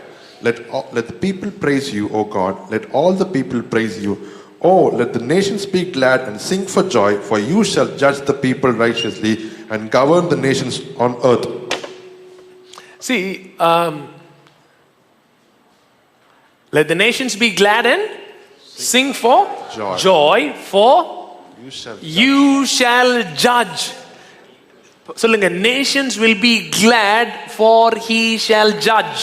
Let the people praise you, O God. Let all the people praise you. Oh, let the nations be glad and sing for joy, for you shall judge the people righteously and govern the nations on earth. See, let the nations be glad and sing for joy, for you shall judge. சொல்லுங்க, nations will be glad for he shall judge.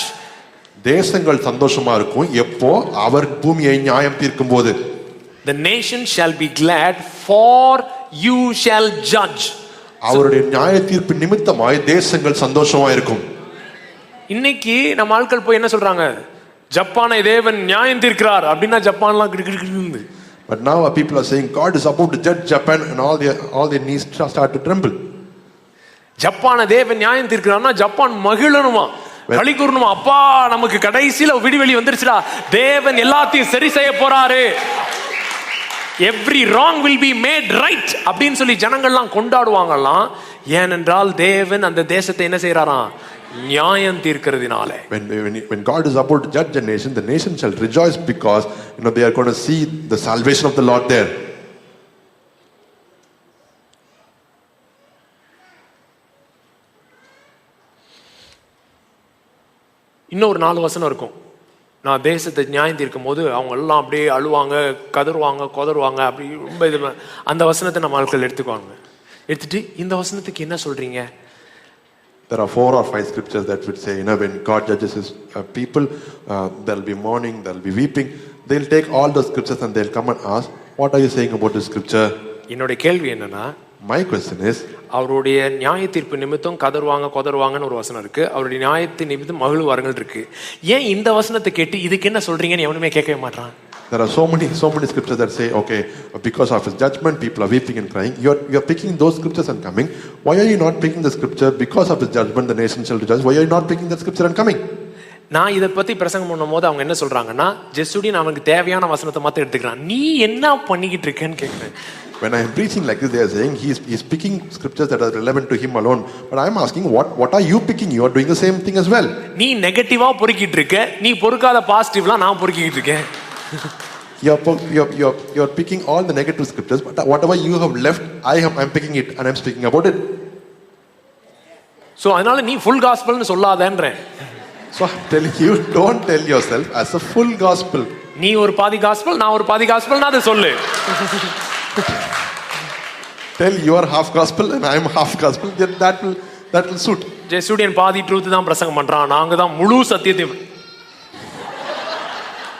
தேசங்கள் சந்தோஷமா இருக்கும் எப்போ அவர் பூமியை நியாயம் தீர்க்கும் போது. The nation shall be glad for you shall judge. அவருடைய நியாய தீர்ப்பு நிமித்தமாய் தேசங்கள் சந்தோஷமா இருக்கும். இன்னைக்கு நம்ம ஆட்கள் போய் என்ன சொல்றாங்க, ஜப்பானை தேவன் நியாயம் தீர்க்கிறார் அப்படின்னா ஜப்பான்லாம் கிடுகிடுன்னு. But now people are saying God is about to judge Japan and all their knees start to tremble. ஜப்பானை தேவன் நியாயம் தீர்க்கிறார்னா ஜப்பான் மகிழணுமா, களி கூறணுமா, அப்பா நமக்கு கடைசியில விடிவெளி வந்துருச்சுடா, தேவன் எல்லாத்தையும் சரி செய்ய போறாரு, every wrong will be made right அப்படின்னு சொல்லி ஜனங்கள்லாம் கொண்டாடுவாங்கலாம். ஏனென்றால் தேவன் அந்த தேசத்தை என்ன செய்யறாராம், நியாயம் தீர்க்கிறதுனால. When God is about to judge a nation shall rejoice because they are going to see the salvation of the Lord there. இன்னொரு 4 வசனம் இருக்கும். நான் தேசத்தை நியாயம் தீர்க்கும் போது அவங்க எல்லாம் அப்படியே அழுவாங்க, கதறுவாங்க, கொதறுவாங்க, அப்படி ரொம்ப இது. அந்த வசனத்தை நம்ம ஆட்கள் எடுத்துக்குவாங்க. எடுத்துட்டு இந்த வசனத்துக்கு என்ன சொல்றீங்க? There are 4 or 5 scriptures that would say, when God judges his people, there will be mourning, there will be weeping. They'll take all the scriptures and they'll come and ask, what are you saying about this scripture? என்னோட கேள்வி என்னன்னா, my question is, அவருடைய நியாய தீர்ப்பு நிமித்தம் கதறுவாங்க கொதறுவாங்கன்னு ஒரு வசனம் இருக்கு, அவருடைய நியாயத்தின் நிமித்தம் மகிழ்வார்கள் இருக்கு. ஏன் இந்த வசனத்தை கேட்டு இதுக்கு என்ன சொல்றீங்கன்னு எவனுமே கேட்கவே மாட்டான். There are so many scriptures that say, okay, because of his judgment people are weeping and crying. You're picking those scriptures and coming. Why are you not picking the scripture, because of his judgment the nation shall judge? Why are you not picking that scripture and coming? நான் இதை பத்தி பிரசங்கம் பண்ணும் போது அவங்க என்ன சொல்றாங்கன்னா, ஜெசுடின் அவனுக்கு தேவையான வசனத்தை மாத்திரம் எடுத்துக்கிறான், நீ என்ன பண்ணிக்கிட்டு இருக்கேன்னு கேட்கிறேன். When I am preaching like this, they are saying he's picking scriptures that are relevant to him alone. But I am asking, what are you picking? You are doing the same thing as well. நீ நெகட்டிவா பொறுக்கிட்டு இருக்க, நீ பொறுக்காத பாசிட்டிவ்லாம் நான் பொறுக்கிட்டு இருக்கேன். You're picking all the negative scriptures, but whatever you have left, I'm picking it and I'm speaking about it. So அதனால நீ full gospelனு சொல்லாதேன்றேன். So I'm telling you, don't tell yourself as a full gospel. நீ ஒரு பாதி gospel, நான் ஒரு பாதி gospel, நான் அதை சொல்லு. Tell you are half gospel and I am half gospel, then that will suit. Jesudian பாதி ட்ரூத் தான் பிரசங்கம் பண்றான், நாங்க தான் முழு சத்தியத்தையும்.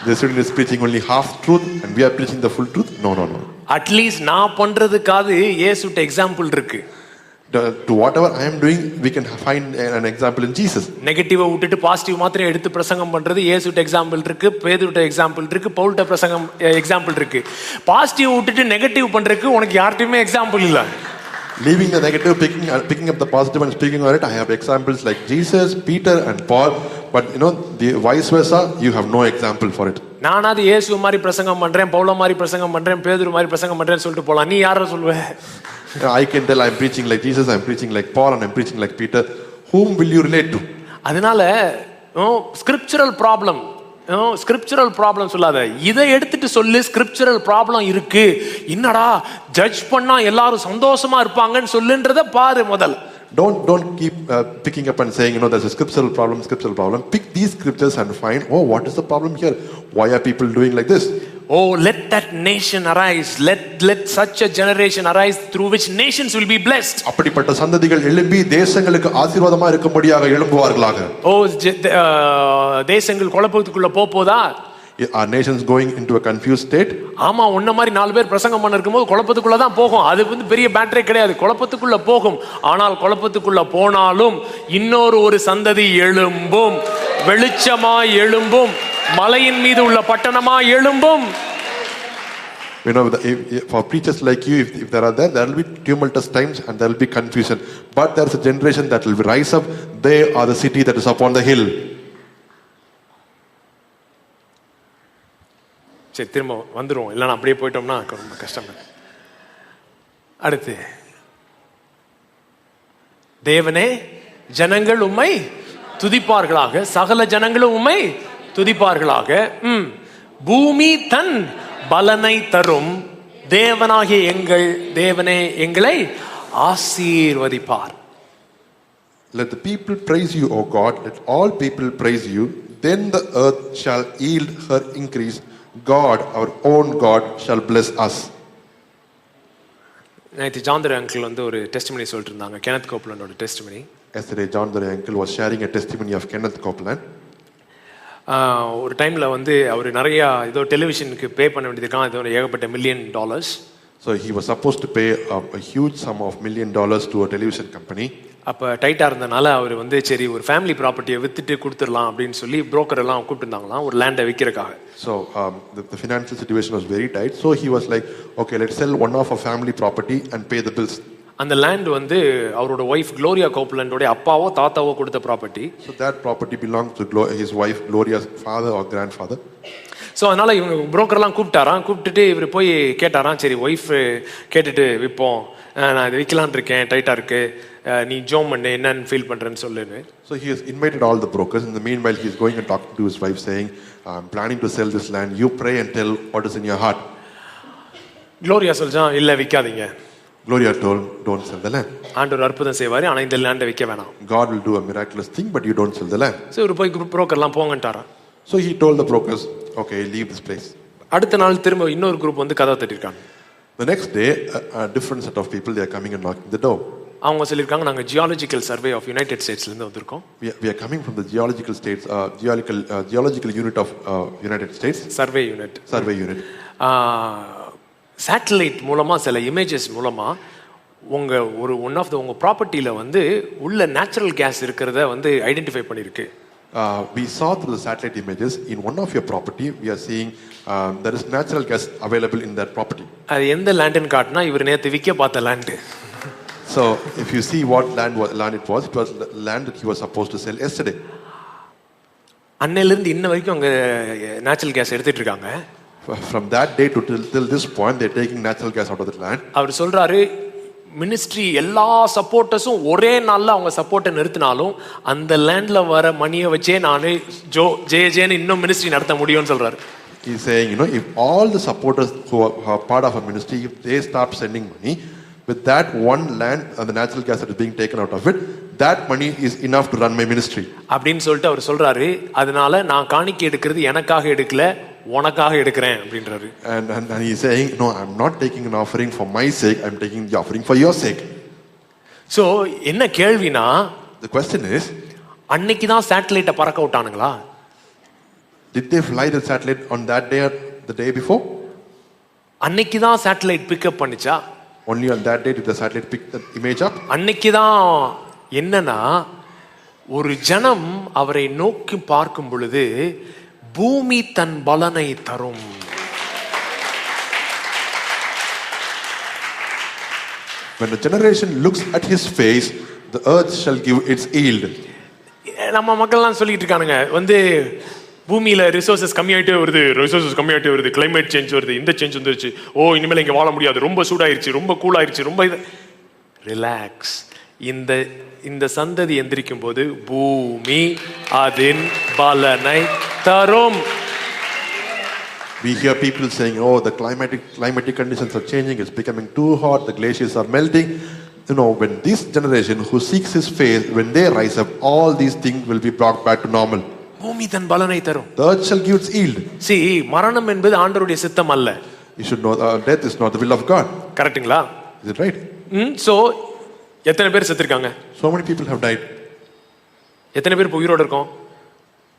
The student is preaching only half truth and we are preaching the full truth. No. At least நான் பண்றதுக்காவது இயேசுட்ட example இருக்கு. To whatever I am doing, we can find an example in Jesus. நெகட்டிவா விட்டுட்டு பாசிட்டிவ் மாத்திரம் எடுத்து பிரசங்கம் பண்றது இயேசுட்ட example இருக்கு, பேதுருட்ட example இருக்கு, பவுல்ட்ட பிரசங்கம் எக்ஸாம்பிள் இருக்கு. பாசிட்டிவ் விட்டுட்டு நெகட்டிவ் பண்றதுக்கு உனக்கு யார்கிட்டயுமே எக்ஸாம்பிள் இல்ல. Leaving the negative, picking up the positive and speaking on it, I have examples like Jesus, Peter and Paul, but the vice versa, you have no example for it. நானாவது இயேசு மாதிரி பிரசங்கம் பண்றேன், பவுல மாதிரி பிரசங்கம் பண்றேன், பேதுரு மாதிரி பிரசங்கம் பண்றேன்னு சொல்லிட்டு போலாம். நீ யாரை சொல்லுவ? I can tell I'm preaching like Jesus, I'm preaching like Paul and I'm preaching like Peter. Whom will you relate to? அதனால scriptural problem, ஸ்கிரிப்சுரல் ப்ராப்ளம் சொல்லாத, இதை எடுத்துட்டு சொல்லு. ஸ்கிரிப்சுரல் ப்ராப்ளம் இருக்கு, என்னடா ஜட்ஜ் பண்ணா எல்லாரும் சந்தோஷமா இருப்பாங்கன்னு சொல்லுன்றத பாரு முதல்ல. Don't keep picking up and saying, there's a scriptural problem. Pick these scriptures and find, what is the problem here? Why are people doing like this? Oh, let that nation arise. Let such a generation arise through which nations will be blessed. அப்படிப்பட்ட சந்ததிகள் எழும்பி தேசங்களுக்கு ஆசீர்வாதமா இருக்கும்படியாக எழும்புவார்களாக. தேசங்கள் குழப்பத்துக்குள்ள போதா? Are nations going into a confused state? ஆமா, உன்ன மாதிரி 4 பேர் பிரசங்கம் பண்ண இருக்கும்போது குழப்பத்துக்குள்ள தான் போகும். அது பெரிய பேட்டரே கிடையாது, குழப்பத்துக்குள்ள போகும். ஆனால் குழப்பத்துக்குள்ள போனாலும் இன்னொரு ஒரு சந்ததி எழும்பும், வெளிச்சமாய் எழும்பும், மலையின் மீது உள்ள பட்டணமாய் எழும்பும். For preachers like you, if there will be tumultuous times and there will be confusion. But there is a generation that will rise up. They are the city that is upon the hill. சரி, திரும்ப வந்துருவோம், இல்லைன்னா அப்படியே போயிட்டோம்னா ரொம்ப கஷ்டம். அடுத்து, தேவனே ஜனங்கள் உம்மை துதிப்பார்களாக, சகல ஜனங்களும் உம்மை துதிப்பார்களாக. பூமி தன் பலனை தரும், தேவனாகிய எங்கள் தேவனே எங்களை ஆசீர்வதிப்பார். Let the people praise you, O God. Let all people praise you. Then the earth shall yield her increase. God, our own God, shall bless us. நேற்று ஜாந்தர் அங்கிள் வந்து ஒரு டெஸ்டிமனி சொல்லிட்டு இருந்தாங்க, கெனத் கோப்லாண்டோட டெஸ்டிமனி. Yesterday, John the uncle was sharing a testimony of Kenneth Copeland. ஒரு டைமில் வந்து அவர் நிறையா ஏதோ டெலிவிஷனுக்கு பே பண்ண வேண்டியதுக்காக ஏதோ ஏகப்பட்ட $1,000,000. So he was supposed to pay a huge sum of $1 million to a television company. அப்போ டைட்டாக இருந்தனால அவர் வந்து சரி ஒரு ஃபேமிலி ப்ராப்பர்ட்டியை விற்றுட்டு கொடுத்துடலாம் அப்படின்னு சொல்லி புரோக்கர் எல்லாம் கூப்பிட்டுருந்தாங்களாம் ஒரு லேண்டை விற்கிறக்காக. So the financial situation was very tight. So he was like, okay, let's sell one of our family property and pay the bills. அந்த லேண்ட் வந்து அவரோட ஒய்ஃப் குளோரியா கோப்லாண்டோட அப்பாவோ தாத்தாவோ கொடுத்த property. So that property belonged to his wife Gloria's father or grandfather. So அதனால இவங்க புரோக்கர்லாம் கூப்பிட்டுட்டு இவர் போய் கேட்டாராம், சரி ஒய்ஃப் கேட்டுட்டு விற்போம், நான் இது விற்கலான் இருக்கேன், டைட்டாக இருக்கு, நீ ஜோம் பண்ணு என்னன்னு ஃபீல் பண்ணுறேன்னு சொல்லுன்னு. So he has invited all the brokers. In the meanwhile, he is going and talking to his wife saying, I'm planning to sell this land. You pray and tell what is in your heart. Gloria சொல்லிச்சான், இல்லை விற்காதீங்க. Gloria told, don't sell the land. ஆண்டவர் அற்புதம் செய்வார், ஆனால் இந்த லேண்டை விற்க வேணாம். God will do a miraculous thing, but you don't sell the land. So இவர் போய் புரோக்கர்லாம் போங்கன்ட்டாரான். So he told the brokers, okay, leave this place. அடுத்த நாள் திரும்ப இன்னொரு குரூப் வந்து கதவை தட்டிருக்காங்க. The next day, a different set of people, they are coming and knocking the door. அவங்க சொல்லியிருக்காங்க, நாங்கள் ஜியாலஜிக்கல் சர்வே ஆஃப் யுனைடெட் ஸ்டேட்ஸ்லேருந்து வந்திருக்கோம். We are coming from the geological unit of United States. Survey unit. Satellite மூலமாக சில images மூலமாக உங்கள் one of உங்கள் ப்ராப்பர்ட்டியில் வந்து உள்ள நேச்சுரல் கேஸ் இருக்கிறத வந்து ஐடென்டிஃபை பண்ணியிருக்கு. We saw through the satellite images in one of your property, we are seeing there is natural gas available in that property. அது எந்த லேண்டுன்னு காட்டினா இவர் நேற்று விற்க பார்த்த land. So if you see what land it was the land that he was supposed to sell yesterday. அன்னையிலிருந்து இன்ன வரைக்கும் அங்கே நேச்சுரல் கேஸ் எடுத்துட்டு இருக்காங்க. From that day to till this point, they are taking natural gas out of the land. அவர் சொல்றாரு, ministry எல்லா சப்போர்ட்டர்ஸும் ஒரே நாளில் அவங்க சப்போர்ட்டை நிறுத்தினாலும் அந்த லேண்ட்ல வர மணியை வச்சே நான் ஜேன்னு இன்னும் மினிஸ்ட்ரி நடத்த முடியும்னு சொல்றாரு. He is saying, if all the supporters who are part of a ministry, if they start sending money, with that one land and the natural gas that is being taken out of it, that money is enough to run my ministry. அப்படின்னு சொல்லிட்டு அவர் சொல்றாரு, அதனால நான் காணிக்கை எடுக்கிறது எனக்காக எடுக்கல, உனக்காக எடுக்கிறேன் அப்படின்றாரு. And he is saying, no, I'm not taking an offering for my sake, I'm taking the offering for your sake. So என்ன கேள்வினா, the question is, அன்னைக்கு தான் சேட்டலைட்டை பறக்க விட்டானுங்களா? Did they fly the satellite on that day or the day before? அன்னைக்கு தான் satellite pick up பண்ணிச்சா? Only on that day did the satellite pick the image up? அன்னைக்கு தான் என்னன்னா, ஒரு ஜனம் அவரை நோக்கி பார்க்கும் பொழுது பூமி தன் பலனை தரும். When the generation looks at his face, the earth shall give its yield. நம்ம மக்கள்லாம் சொல்லிட்டு இருக்கானுங்க, வந்து பூமியில ரிசோர்சஸ் கம்மியாயிட்டே வருது, கிளைமேட் சேஞ்ச் வருது, இந்த சேஞ்ச் வந்துருச்சு, இனிமேல் இங்க வாழ முடியாது, ரொம்ப சூடாயிருச்சு, ரொம்ப கூலாயிருச்சு, ரொம்ப ரிலாக்ஸ். இந்த சந்ததி எந்திரிக்கும் போது பூமி அதன் பலனை தரும். We hear people saying, the climatic conditions are changing, it's becoming too hot, the glaciers are melting. When this generation who seeks his face, when they rise up, all these things will be brought back to normal. பூமி தன் பலனை தரும். The earth shall give its yield. See, மரணம் என்பது ஆண்டவருடைய சித்தம் அல்ல. You should know death is not the will of God. கரெக்ட்டுங்களா? Is it right? So எத்தனை பேர் செத்துருக்காங்க? So many people have died. எத்தனை பேர் உயிரோட இருக்கோம்?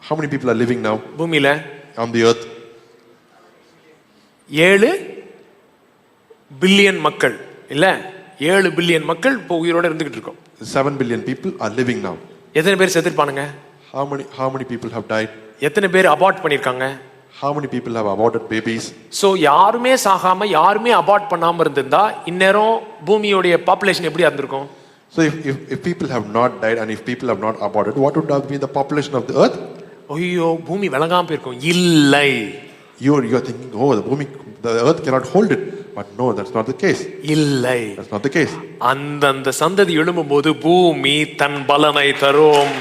How many people are living now பூமியில? on the earth? 7 பில்லியன் மக்கள், இல்ல 7 பில்லியன் மக்கள் இப்போ உயிரோட இருந்துகிட்டு இருக்கோம். 7 billion people are living now. எத்தனை பேர் செத்துருப்பானுங்க? How many people have died? எத்தனை பேர் அபார்ட் பண்ணிருக்காங்க? How many people have aborted babies? So யாருமே சாகாம யாருமே அபார்ட் பண்ணாம இருந்திருந்தா இந்நேரம் பூமியோட பாப்புலேஷன் எப்படி இருந்திருக்கும்? So if people have not died and if people have not aborted, what would have been the population of the earth? ஐயோ, பூமி விளங்காம போயிருக்கும். இல்லை. You're thinking, the earth cannot hold it. But no, that's not the case. இல்லை. That's not the case. அந்த சந்ததி எழும்பும்போது பூமி தன் பலனை தரும்.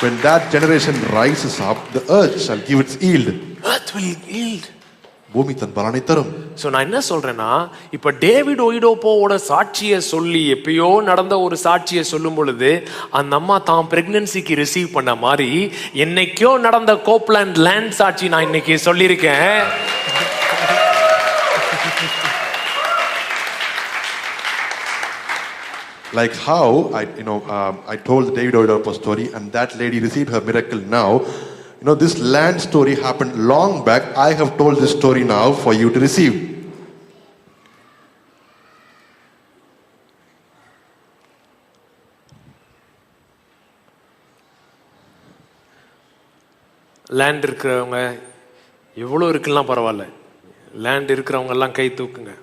When that generation rises up, the earth shall give its yield. Earth will yield. பூமி தன் பலனை தரும். So நான் என்ன சொல்றேன்னா, இப்ப டேவிட் ஒய்டோப்போவோட சாட்சியை சொல்லி எப்பயோ நடந்த ஒரு சாட்சியை சொல்லும் பொழுது அந்த அம்மா தான் பிரெக்னன்சிக்கு ரிசீவ் பண்ண மாதிரி என்னைக்கோ நடந்த கோப்லாண்ட் லேண்ட் சாட்சி நான் இன்னைக்கு சொல்லியிருக்கேன். Like how I told the David Oyedepo story, and that lady received her miracle now. This land story happened long back. I have told this story now for you to receive. Land இருக்கிறவங்க எவ்வளோ இருக்குலாம் பரவாயில்ல, land இருக்கிறவங்க எல்லாம் கை தூக்குங்க.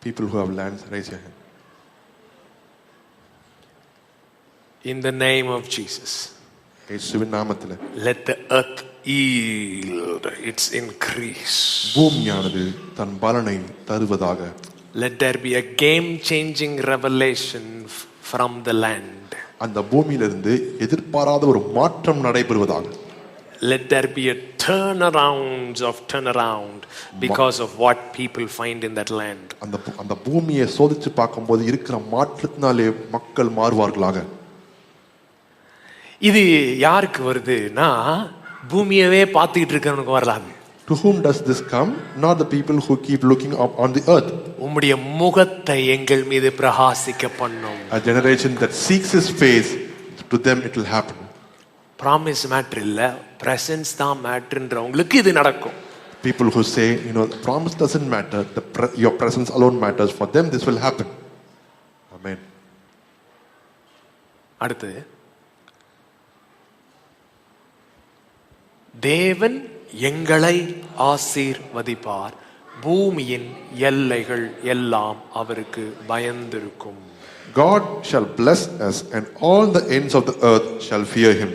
People who have lands, raise your hand. In the name of Jesus, இயேசுவின் நாமத்திலே let the earth yield its increase. பூமியானது தன் பலனை தருவதாக. Let there be a game changing revelation from the land. அந்த பூமியிலிருந்து எதிர்பாராத ஒரு மாற்றம் நடைபெறுவதாக. Let there be a turnaround because of what people find in that land. அந்த பூமியை சோதிச்சு பார்க்கும்போது இருக்கிற மாற்றத்தினாலே மக்கள் மாறுவார்களாக. இது யாருக்கு வருதுன்னா, பூமியவே பார்த்துக்கிட்டு இருக்கிறவனுக்கு வரலாது. To whom does this come? Not the people who keep looking up on the earth. உம்முடைய முகத்தை எங்கள் மீது பிரகாசிக்க பண்ணும். A generation that seeks his face, to them it will happen. Promise matter இல்ல, presence தான் மேட்டர்ன்றவங்களுக்கு இது நடக்கும். People who say, promise doesn't matter, your presence alone matters, for them this will happen. Amen. அடுத்து, தேவன் எங்களை ஆசீர்வதிப்பார், பூமியின் எல்லைகள் எல்லாம் அவருக்கு பயந்திருக்கும். God shall bless us and all the ends of the earth shall fear him.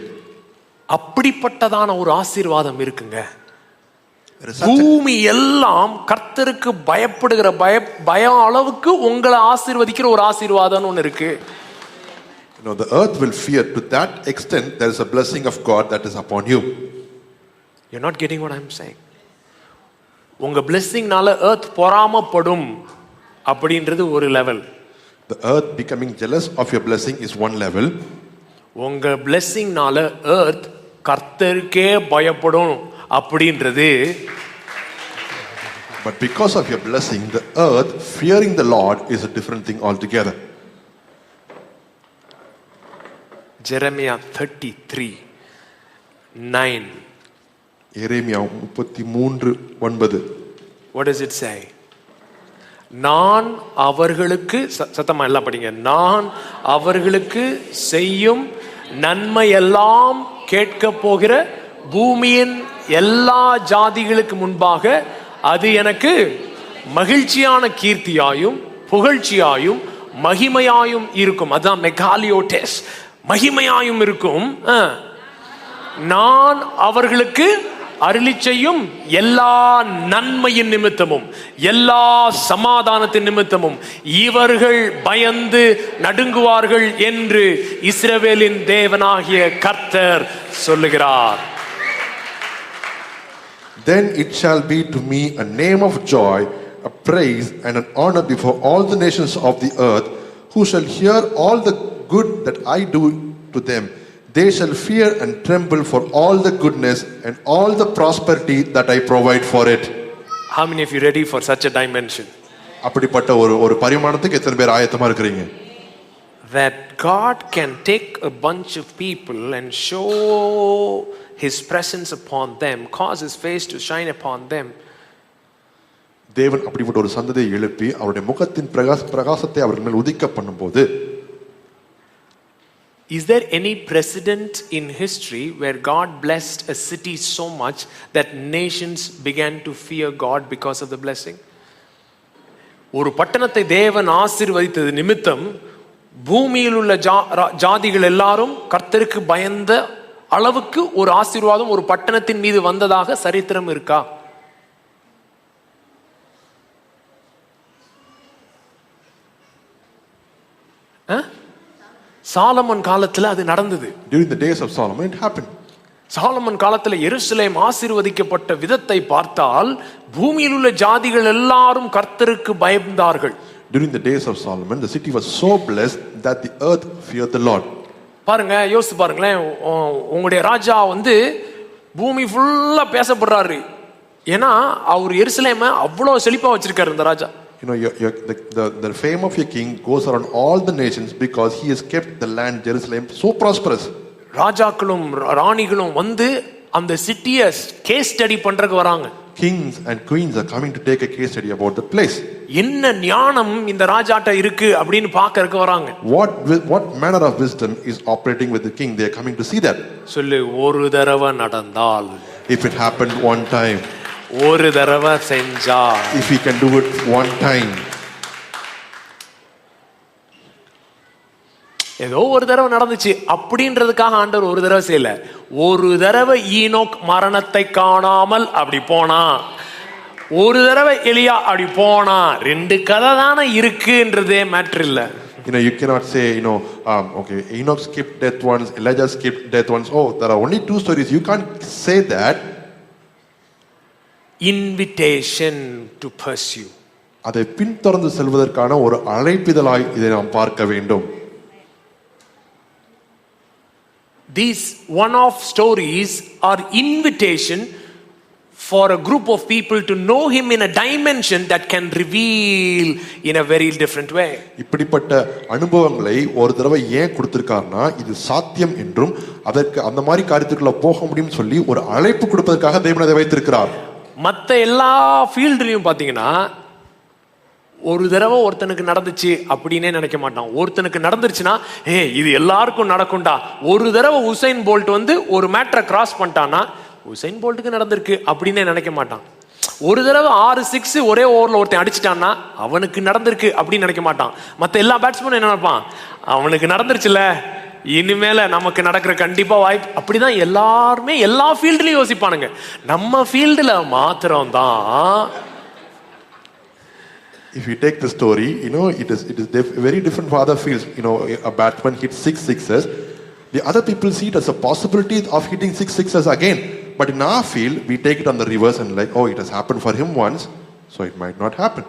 அப்படிப்பட்டதான ஒரு ஆசீர்வாதம் இருக்குங்க. பூமி எல்லாம் கர்த்தருக்கு பயப்படுகிற பயம் அளவுக்கு உங்களை ஆசீர்வதிக்கிற ஒரு ஆசீர்வாதம் ஒன்று இருக்கு. The earth will fear to that extent. There is a blessing of God that is upon you. You're not getting what I'm saying. உங்க blessingனால earth பொறாமப்படும் அப்படின்றது ஒரு level. The earth becoming jealous of your blessing is one level. உங்க blessingனால earth கர்த்தருக்கே பயப்படும் அப்படின்றது. But because of your blessing, the earth fearing the Lord is a different thing altogether. Jeremiah 33:9. Jeremiah 33:9. What does it say? நான் அவர்களுக்கு, சத்தமா எல்லாம் படிங்க, நான் அவர்களுக்கு செய்யும் நன்மை எல்லாம் கேட்க போகிற பூமியின் எல்லா ஜாதிகளுக்கு முன்பாக அது எனக்கு மகிழ்ச்சியான கீர்த்தியாயும் புகழ்ச்சியாயும் மகிமையாயும் இருக்கும். அதான் மெகாலியோடெஸ், மகிமையாயும் இருக்கும். நான் அவர்களுக்கு அருளி செய்யும் எல்லா நன்மையின் நிமித்தமும் எல்லா சமாதானத்தின் நிமித்தமும் இவர்கள் பயந்து நடுங்குவார்கள் என்று இஸ்ரவேலின் தேவனாகிய கர்த்தர் சொல்லுகிறார். Then it shall be to me a name of joy, a praise and an honor before all the nations of the earth, who shall hear all the good that I do to them. They shall fear and tremble for all the goodness and all the prosperity that I provide for it. How many of you ready for such a dimension? அப்படிப்பட்ட ஒரு பரிமாணத்துக்கு எத்தனை பேர் ஆயத்தமா இருக்கீங்க? That God can take a bunch of people and show his presence upon them, cause his face to shine upon them. தேவன் அப்படிப்பட்ட ஒரு சந்ததியை எழுப்பி அவருடைய முகத்தின் பிரகாசத்தை அவர்கள் மேல் உதிக்க பண்ணும்போது, is there any precedent in history where God blessed a city so much that nations began to fear God because of the blessing? ஒரு பட்டணத்தை தேவன் ஆசீர்வதித்தது நிமித்தம் பூமியில் உள்ள ஜாதிகள் எல்லாரும் கர்த்தருக்கு பயந்த அளவுக்கு ஒரு ஆசீர்வாதம் ஒரு பட்டணத்தின் மீது வந்ததாக சரித்திரம் இருக்கா? சாலமன் காலத்துல அது நடந்தது. During the days of Solomon, it happened. Solomon காலத்துல எருசலேம் ஆசீர்வதிக்கப்பட்ட விதத்தை பார்த்தால் பூமியில் உள்ள ஜாதிகள் எல்லாரும் கர்த்தருக்கு பயந்தார்கள். During the days of Solomon, the city was so blessed that the earth feared the Lord. பாருங்க, யோசிச்சு பாருங்களேன், உங்களுடைய ராஜா வந்து பூமி ஃபுல்லா பேசப்படுறாரு. ஏன்னா அவர் எருசலேமை அவ்வளவு செழிப்பா வச்சிருக்காரு இந்த ராஜா. You know, the fame of your king goes around all the nations because he has kept the land Jerusalem so prosperous. ராஜாக்களும் ராணிகளும் வந்து அந்த சிட்டியை கேஸ் ஸ்டடி பண்றதுக்கு வராங்க. Kings and queens are coming to take a case study about the place. என்ன ஞானம் இந்த ராஜாட்ட இருக்கு அப்படினு பார்க்கறதுக்கு வராங்க. What manner of wisdom is operating with the king? They are coming to see that. சொல்லு, ஒரு தடவை நடந்தால், if it happened one time, ஒரு தடவை செஞ்சா, if we can do it one time. ஏதோ ஒரு தடவை நடந்துச்சு அப்படின்றதுக்காக ஆண்டவர் ஒரு தடவை செய்யல. ஒரு தடவை ஈனோக் மரணத்தை காணாமல் அப்படி போனா, ஒரு தடவை எலியா அப்படி போனா, ரெண்டு கதை தானே இருக்குன்றதே மேட்டர் இல்ல. You know, you cannot say, okay, Enoch skipped death once, Elijah skipped death once. Oh, there are only 2 stories. You can't say that. Invitation to pursue. அதை பின்தொடர்ந்து செல்வதற்கான ஒரு அழைப்பிதழாய் இதை நாம் பார்க்க வேண்டும். These one-off stories are invitation for a group of people to know him in a dimension that can reveal in a very different way. இப்படிப்பட்ட அனுபவங்களை ஒரு தடவை ஏன் கொடுத்திருக்காருன்னா, இது சாத்தியம் என்றும் அதற்கு அந்த மாதிரி காரியத்துக்குள்ள போக முடியும்னு சொல்லி ஒரு அழைப்பு கொடுப்பதற்காக தேவன் அதை வைத்திருக்கிறார். மற்ற எல்லா ஃபீல்ட்லயும் பாத்தீங்கன்னா, ஒரு தடவை ஒருத்தனுக்கு நடந்துச்சு அப்படின்னே நினைக்க மாட்டான். ஒருத்தனுக்கு நடந்துருச்சுன்னா, இது எல்லாருக்கும் நடக்கும்டா. ஒரு தடவை உசைன் போல்ட் வந்து ஒரு மேட்டரை கிராஸ் பண்ணிட்டான்னா, உசைன் போல்ட்டுக்கு நடந்திருக்கு அப்படின்னே நினைக்க மாட்டான். ஒரு தடவை 6-6 ஒரே ஓவர்ல ஒருத்தன் அடிச்சிட்டான்னா அவனுக்கு நடந்திருக்கு அப்படின்னு நினைக்க மாட்டான். மற்ற எல்லா பேட்ஸ்மேனும் என்ன நினைப்பான், அவனுக்கு நடந்துருச்சுல, இனிமேல நமக்கு நடக்கிற கண்டிப்பா வாய்ப்பு. அப்படிதான் எல்லாருமே எல்லா ஃபீல்ட்லயும் யோசிப்பானுங்க. நம்ம ஃபீல்டுல மாத்திரம் தான். If you take the story, it is very different for other fields. A batsman hits 6 sixes. The other people see it as a possibility of hitting 6 sixes again. But in our field, we take it on the reverse and like, it has happened for him once, so it might not happen.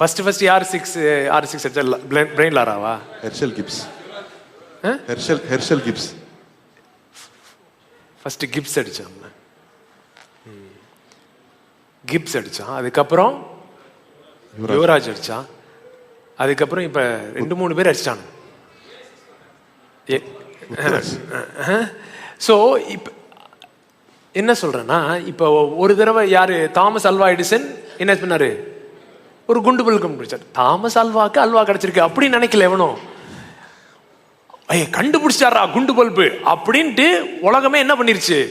First யார் 6 அடிச்சா? Brian லாராவா? Herschel Gibbs. Herschel Gibbs. First Gibbs அடிச்சான். Gibbs அடிச்சான், அதுக்கப்புறம் யுவராஜ் அடிச்சான், அதுக்கப்புறம் இப்ப 2-3 பேர் அடிச்சாங்க. சோ இப்ப என்ன சொல்றேன்னா, இப்ப ஒரு தடவை யாரு, தாமஸ் அல்வா எடிசன் என்ன பண்ணாரு, ஒரு குண்டு பல்பு கண்டுபிடிச்சார். தாமஸ் அல்வாக்கு அல்வா கிடைச்சிருக்கு அப்படின்னு நினைக்கல எவனும். கண்டுபிடிச்சாரா குண்டு பல்பு அப்படின்ட்டு உலகமே என்ன பண்ணிருச்சு,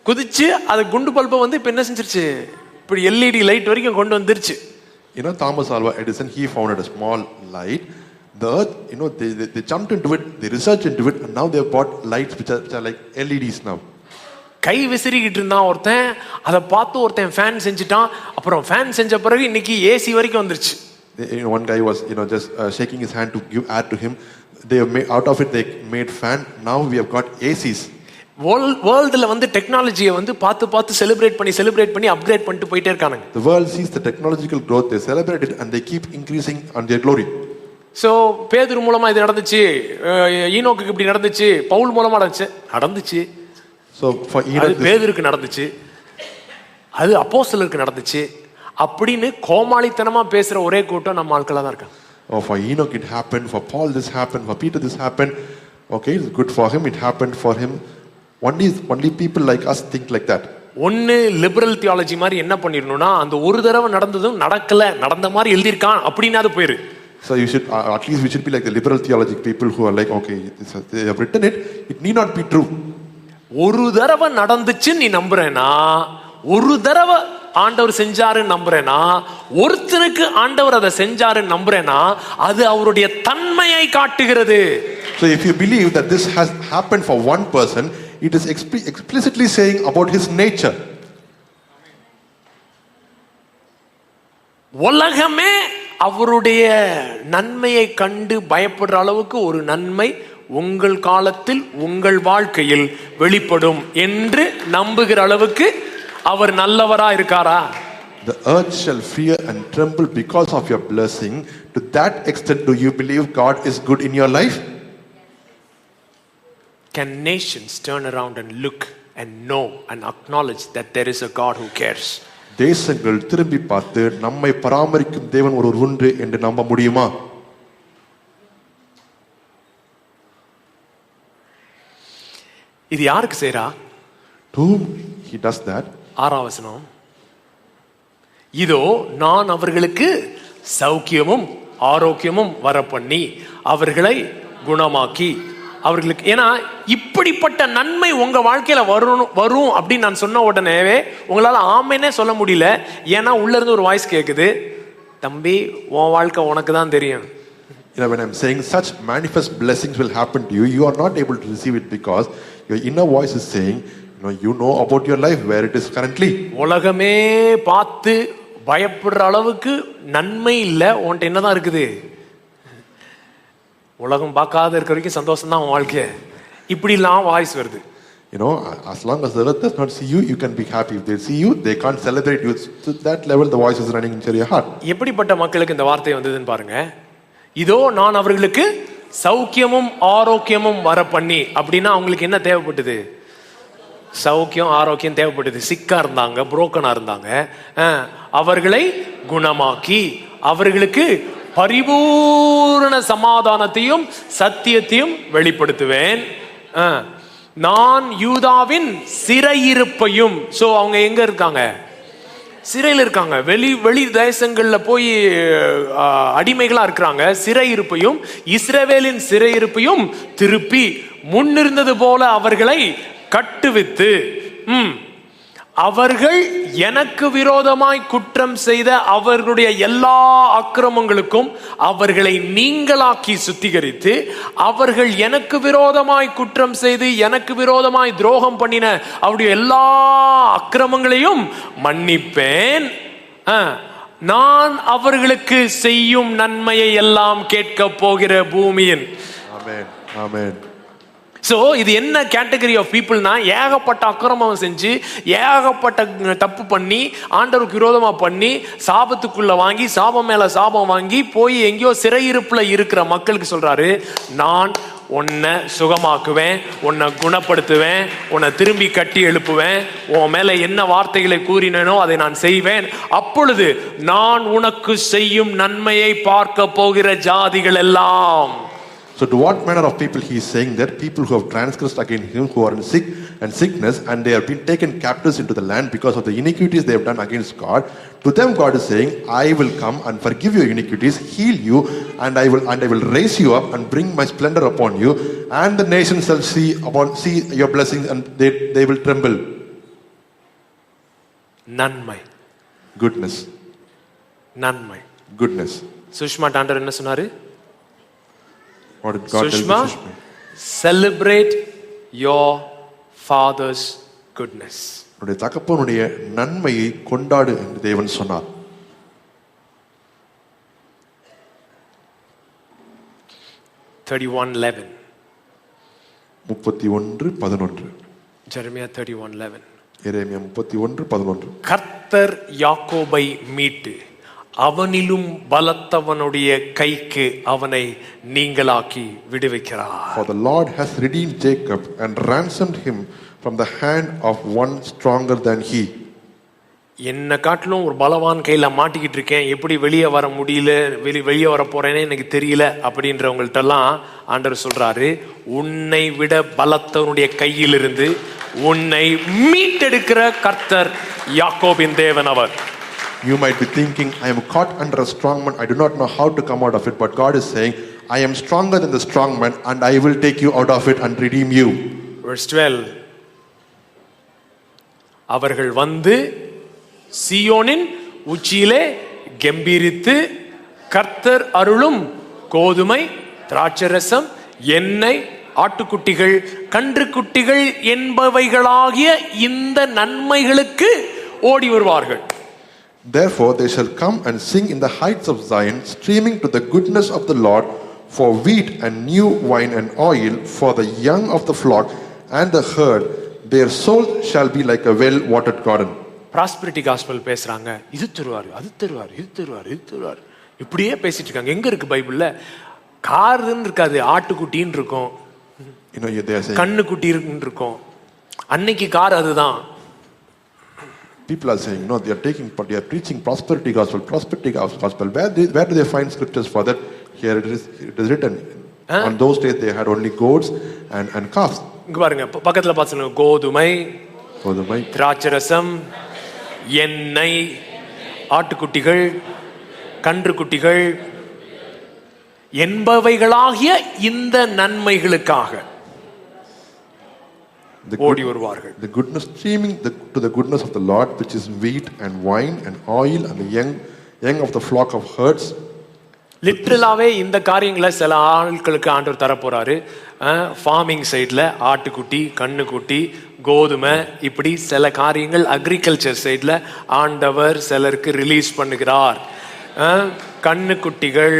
குதிச்சு அது குண்டு பல்பை வந்து இப்ப என்ன செஞ்சிருச்சு, இப்படி எல்இடி லைட் வரைக்கும் கொண்டு வந்துருச்சு. Thomas Alva Edison, he founded a small light. The earth, they jumped into it, they researched into it, and now they've bought lights which are like LEDs now. கை விசிறிக்கிட்டு இருந்தான் ஒருத்தன், அதை பார்த்து ஒருத்தன் ஃபேன் செஞ்சுட்டான். அப்புறம் fan செஞ்ச பிறகு இன்னைக்கு ஏசி வரைக்கும் வந்துருச்சு. One guy was just shaking his hand to give air to him. They made, out of it they made fan. Now we have got ACs. வேர்ல்டுல வந்து டெக்னாலஜியை வந்து பார்த்து செலிப்ரேட் பண்ணி அப்கிரேட் பண்ணிட்டு போயிட்டே இருக்காங்க. The world sees the technological growth, they celebrate it and they keep increasing on their glory. So பேதுரு மூலமா இது நடந்துச்சு, ஈனோக்கு இப்படி நடந்துச்சு, பவுல் மூலமா நடந்துச்சு. So for Enoch, பேதுருக்கு நடந்துச்சு, அது அப்போஸ்தலருக்கு நடந்துச்சு அப்படின்னு கோமாளித்தனமா பேசுற ஒரே கூட்டம் நம்ம ஆட்களா தான் இருக்காங்க. For Enoch it happened, for Paul this happened, for Peter this happened. Okay, it's good for him, it happened for him. Only people like us think like that. ஒன்னு லிபரல் தியாலஜி மாதிரி என்ன பண்ணிரணும்னா, அந்த ஒரு தடவை நடந்ததும் நடந்த மாதிரி எழுதிருக்கான் அப்படினா அது போயிரு. So you should at least we should be like the liberal theological people who are like, okay, they have written it, it need not be true. ஒரு தடவை நடந்துச்சு நீ நம்புறேனா, ஒரு தடவை ஆண்டவர் செஞ்சாரு நம்புறேனா, ஒருத்தனுக்கு ஆண்டவர் அதை செஞ்சாரு நம்புறேனா, அது அவருடைய தன்மையை காட்டுகிறது. So if you believe that this has happened for one person, it is explicitly saying about his nature. உலகமே அவருடைய நன்மையை கண்டு பயப்படுற அளவுக்கு ஒரு நன்மை உங்கள் காலத்தில் உங்கள் வாழ்க்கையில் வெளிப்படும் என்று நம்புகிற அளவுக்கு அவர் நல்லவரா இருக்காரா? The earth shall fear and tremble because of your blessing. To that extent, do you believe God is good in your life? Can nations turn around and look and know and acknowledge that there is a God who cares? தேசங்கள் திரும்பி பார்த்து நம்மை பராமரிக்கும் தேவன் ஒருவர் உண்டு என்று நம்ப முடியுமா? இது யாருக்கு செய்றா? To whom he does that? 6ஆம் வசனம், இதோ நான் அவர்களுக்கு சௌக்கியமும் ஆரோக்கியமும் வரப்பண்ணி அவர்களை குணமாக்கி அவர்களுக்கு. ஏன்னா இப்படிப்பட்ட நன்மை உங்க வாழ்க்கையில வரும் அப்படின்னு நான் சொன்ன உடனேவே உங்களால ஆமைன்னே சொல்ல முடியல. ஏன்னா உள்ள இருந்து ஒரு வாய்ஸ் கேக்குது, தம்பி உன் வாழ்க்கை உனக்கு தான் தெரியும். When I'm saying such manifest blessings will happen to you, you are not able to receive it because your inner voice is saying, you know about your life where it is currently. உலகமே பார்த்து பயப்படுற அளவுக்கு நன்மை இல்ல, உன்கிட்ட என்னதான் இருக்குது? உலகம் பார்க்காத இருக்கிற வரைக்கும் சந்தோஷம் தான் உன் வாழ்க்கை. இப்படி எல்லாம் வாய்ஸ் வருது. As long as the earth does not see you, you can be happy. If they see you, they can't celebrate you. To that level, the voice is running inside your heart. எப்படிப்பட்ட மக்களுக்கு இந்த வார்த்தை வந்ததுன்னு பாருங்க. இதோ நான் அவர்களுக்கு சௌக்கியமும் ஆரோக்கியமும் வர பண்ணி. அப்படின்னா அவங்களுக்கு என்ன தேவைப்பட்டது? சௌக்கியம் ஆரோக்கியம் தேவைப்பட்டது. சிக்கா இருந்தாங்க, புரோக்கனா இருந்தாங்க. அவர்களை குணமாக்கி அவர்களுக்கு பரிபூரண சமாதானத்தையும் சத்தியத்தையும் வெளிப்படுத்துவேன். நான் யூதாவின் சிறையிருப்பையும். சோ அவங்க எங்க இருக்காங்க? சிறையில் இருக்காங்க. வெளி தேசங்கள்ல போய் அடிமைகளா இருக்கிறாங்க. சிறையிருப்பையும் இஸ்ரவேலின் சிறையிருப்பையும் திருப்பி முன்னிருந்தது போல அவர்களை கட்டுவித்து, அவர்கள் எனக்கு விரோதமாய் குற்றம் செய்த அவர்களுடைய எல்லா அக்கிரமங்களுக்கும் அவர்களை நீங்களாக்கி சுத்திகரித்து, அவர்கள் எனக்கு விரோதமாய் குற்றம் செய்து எனக்கு விரோதமாய் துரோகம் பண்ணின அவருடைய எல்லா அக்கிரமங்களையும் மன்னிப்பேன். நான் அவர்களுக்கு செய்யும் நன்மையை எல்லாம் கேட்க போகிற பூமியின். ஆமென், ஆமென். சோ இது என்ன கேட்டகரி ஆஃப் பீப்புள்னா, ஏகப்பட்ட அக்கிரமம் செஞ்சு ஏகப்பட்ட தப்பு பண்ணி ஆண்டவருக்கு விரோதமா பண்ணி சாபத்துக்குள்ள வாங்கி சாபம் மேல சாபம் வாங்கி போய் எங்கேயோ சிறையிருப்புல இருக்கிற மக்களுக்கு சொல்றாரு, நான் உன்னை சுகமாக்குவேன், உன்னை குணப்படுத்துவேன், உன்னை திரும்பி கட்டி எழுப்புவேன், உன் மேல என்ன வார்த்தைகளை கூறினேனோ அதை நான் செய்வேன். அப்பொழுது நான் உனக்கு செய்யும் நன்மையை பார்க்க போகிற ஜாதிகள் எல்லாம். So to what manner of people he is saying that? People who have transgressed against him, who are in sickness, and they have been taken captives into the land because of the iniquities they have done against God. To them God is saying, I will come and forgive your iniquities, heal you, and I will raise you up and bring my splendor upon you, and the nations shall see your blessings, and they will tremble. நன்மை, Goodness, நன்மை, goodness. Sushma டாண்டர் என்ன சொன்னாரு? What did God tell Sushma, Sushma? celebrate your father's goodness. உன்னுடைய தகப்பனுடைய நன்மையை கொண்டாடு என்று தேவன் சொன்னார். 31:11. 31:11. Jeremiah 31:11. எரேமியா 31:11. கர்த்தர் யாக்கோபை மீட்டு அவனிலும் பலத்தவனுடைய கைக்கு அவனை நீங்களாக்கி விடுவிக்கிறார். For the Lord has redeemed Jacob and ransomed him from the hand of one stronger than he. என்ன காட்டிலும் ஒரு பலவான் கையில மாட்டிக்கிட்டு இருக்கேன், எப்படி வெளியே வர முடியல, வெளியே வர போறேனே எனக்கு தெரியல அப்படின்றவங்கள்ட்ட எல்லாம் ஆண்டவர் சொல்றாரு, உன்னை விட பலத்தவனுடைய கையிலிருந்து உன்னை மீட்டெடுக்கிற கர்த்தர் யாக்கோபின் தேவன் அவர். You might be thinking, I am caught under a strong man, I do not know how to come out of it, but God is saying, I am stronger than the strong man and I will take you out of it and redeem you. Verse 12. அவர்கள் வந்து சீயோனின் உச்சியிலே கெம்பீரித்து கர்த்தர் அருளும் கோதுமை, திராட்சரசம், எண்ணெய், ஆட்டுக்குட்டிகள், கன்றுக்குட்டிகள் என்பவைகளாகிய இந்த நன்மைகளுக்கு ஓடி வருவார்கள். Therefore they shall come and sing in the heights of Zion, streaming to the goodness of the Lord, for wheat and new wine and oil, for the young of the flock and the herd. Their soul shall be like a well-watered garden. Prosperity gospel பேசுறாங்க. இது தருவாரு, அது தருவாரு, இது தருவாரு, இது தருவாரு, இப்படியே பேசிட்டு இருக்காங்க. எங்க இருக்கு பைபிள்ல? காருன்னு இருக்காது, ஆட்டுக்குட்டின்னு இருக்கும், கண்ணுக்குட்டி இருக்கும். அன்னைக்கு கார் அதுதான். People are saying, no, they are taking, but they are preaching prosperity gospel. Prosperity gospel. Where do they find scriptures for that? Here it is written. On those days they had only goats and calves. இங்க பாருங்க, பக்கத்துல பாத்துங்க, கோதுமை, திராட்சரசம், எண்ணெய், ஆட்டுக்குட்டிகள், கன்றுக்குட்டிகள் என்பவைகளாகிய இந்த நன்மைகளுக்காக ஓடி வருவார்கள். The goodness streaming to the goodness of the Lord, which is wheat and wine and oil and the young of the flock of herds. லிட்டரலாவே இந்த காரியங்களை சில ஆட்களுக்கு ஆண்டவர் தர போறாரு. ஃபார்மிங் சைட்ல ஆட்டுக்குட்டி, கண்ணுக்குட்டி, கோதுமை, இப்படி சில காரியங்கள் அக்ரிகல்ச்சர் சைட்ல ஆண்டவர் சிலருக்கு ரிலீஸ் பண்ணுகிறார். கண்ணுக்குட்டிகள்,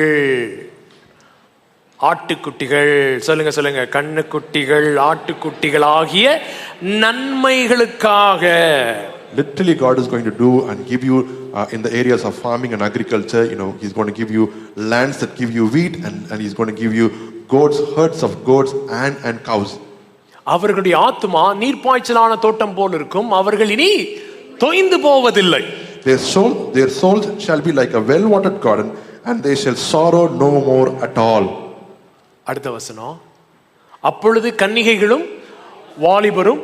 ஆட்டுக்குட்டிகள், சொல்லுங்க சொல்லுங்க, கண்ணுக்குட்டிகள், ஆட்டுக்குட்டிகள் ஆகிய நன்மைகளுக்காக. Literally God is going to do and give you in the areas of farming and agriculture, he's going to give you lands that give you wheat and he's going to give you goats, herds of goats and cows. அவர்களுடைய ஆத்துமா நீர்ப்பாய்ச்சலான தோட்டம் போல் இருக்கும், அவர்கள் இனி தொய்ந்து போவதில்லை. Their souls shall be like a well-watered garden and they shall sorrow no more at all. அடுத்த வசனம், அப்பொழுது கன்னிகைகளும் வாலிபரும்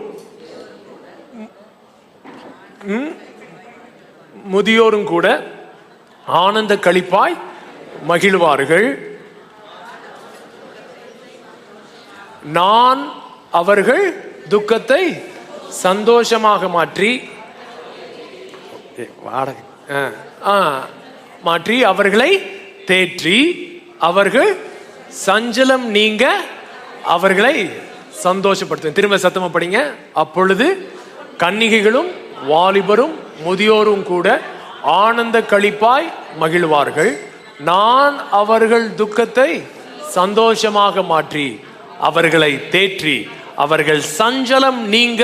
முதியோரும் கூட ஆனந்த களிப்பாய் மகிழ்வார்கள். நான் அவர்கள் துக்கத்தை சந்தோஷமாக மாற்றி அவர்களை தேற்றி, அவர்கள் சஞ்சலம் நீங்க அவர்களை சந்தோஷப்படுத்துவேன். திரும்ப சத்தமா படிங்க. அப்பொழுது கன்னிகைகளும் வாலிபரும் முதியோரும் கூட ஆனந்த களிப்பாய் மகிழ்வார்கள். நான் அவர்கள் துக்கத்தை சந்தோஷமாக மாற்றி அவர்களை தேற்றி, அவர்கள் சஞ்சலம் நீங்க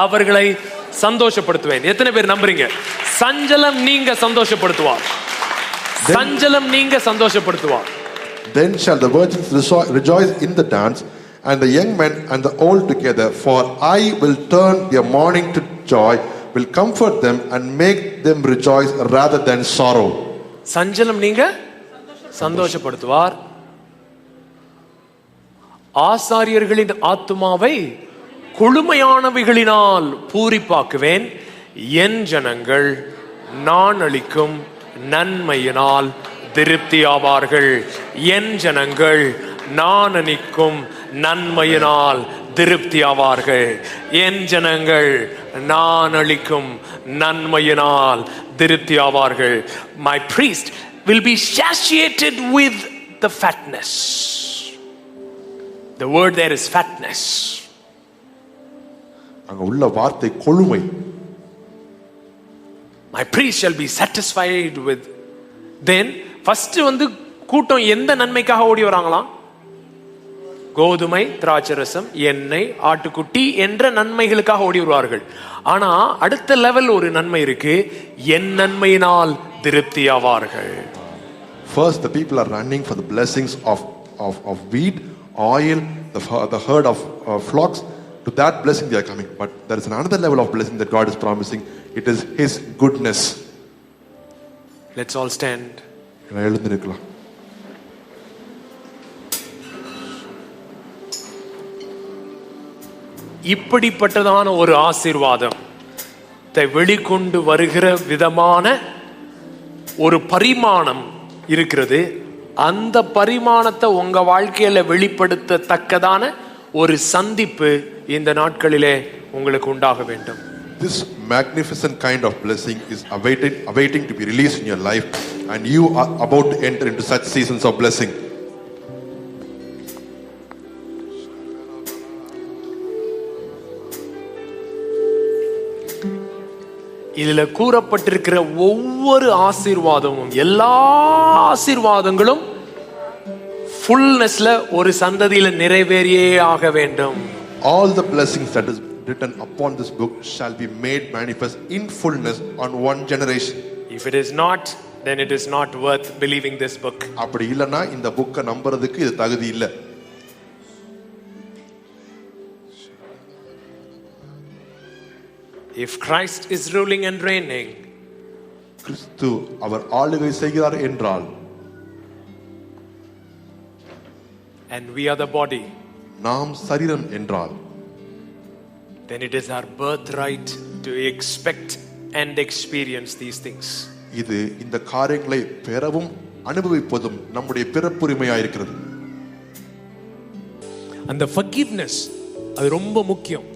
அவர்களை சந்தோஷப்படுத்துவேன். எத்தனை பேர் நம்புறீங்க? சஞ்சலம் நீங்க சந்தோஷப்படுத்துவார், சஞ்சலம் நீங்க சந்தோஷப்படுத்துவார். Then shall the virgins rejoice in the dance, and the young men and the old together, for I will turn their mourning to joy, will comfort them and make them rejoice rather than sorrow. சஞ்சலம் நீங்க சந்தோஷப்படுத்துவார். ஆசாரியர்களின் ஆத்துமாவை கொழுமையானவைகளினால் பூரிப்பாக்குவேன். என் ஜனங்கள் நான் அளிக்கும் நன்மையினால் திருப்தியாவார்கள். என் ஜனங்கள் நான் அளிக்கும் நன்மையினால் திருப்தியாவார்கள். என் ஜனங்கள் நான் அளிக்கும் நன்மையினால் திருப்தியாவார்கள். My priest will be satiated with the fatness. The word there is fatness. அங்க உள்ள வார்த்தை கொழுமை. My priest shall be satisfied with. Then first வந்து கூட்டம் எந்த நன்மைக்காக ஓடி வராங்களாம்? கோதுமை, திராட்சரசம், எண்ணெய், ஆட்டுக்குட்டி என்ற நன்மைகளுக்காக ஓடி வருவார்கள். ஆனா அடுத்த லெவல் ஒரு நன்மை இருக்கு. என் நன்மையினால் திருப்தியாவார்கள். First the people are running for the blessings of wheat, oil, the herd of flocks. To that blessing they are coming. But there is another level of blessing that God is promising. It is His goodness. Let's all stand. எழுந்திருக்கலாம். இப்படிப்பட்டதான ஒரு ஆசீர்வாதம் வெளிக்கொண்டு வருகிற விதமான ஒரு பரிமாணம் இருக்கிறது. அந்த பரிமாணத்தை உங்க வாழ்க்கையில வெளிப்படுத்தத்தக்கதான ஒரு சந்திப்பு இந்த நாட்களிலே உங்களுக்கு உண்டாக வேண்டும். This magnificent kind of blessing is awaiting to be released in your life, and you are about to enter into such seasons of blessing. இதுல கூறப்பட்டிருக்கிற ஒவ்வொரு ஆசீர்வாதமும் எல்லா ஆசீர்வாதங்களும் ஃபுல்னஸ்ல ஒரு சந்ததியில நிறைவேறியே ஆக வேண்டும். All the blessings that is written upon this book shall be made manifest in fullness on one generation. If it is not, then it is not worth believing this book. அப்படி இல்லனா இந்த புக்கை நம்புறதுக்கு இது தகுதி இல்ல. If Christ is ruling and reigning, கிறிஸ்து அவர் ஆளுகை செய்கிறார் என்றால், and we are the body, நாம் சரீரம் என்றால், then it is our birthright to expect and experience these things. இது இந்த காரியங்களை பெறவும் அனுபவிப்பதும் நம்முடைய பிறப்புரிமையா இருக்கிறது. அந்த forgiveness அது ரொம்ப முக்கியம்.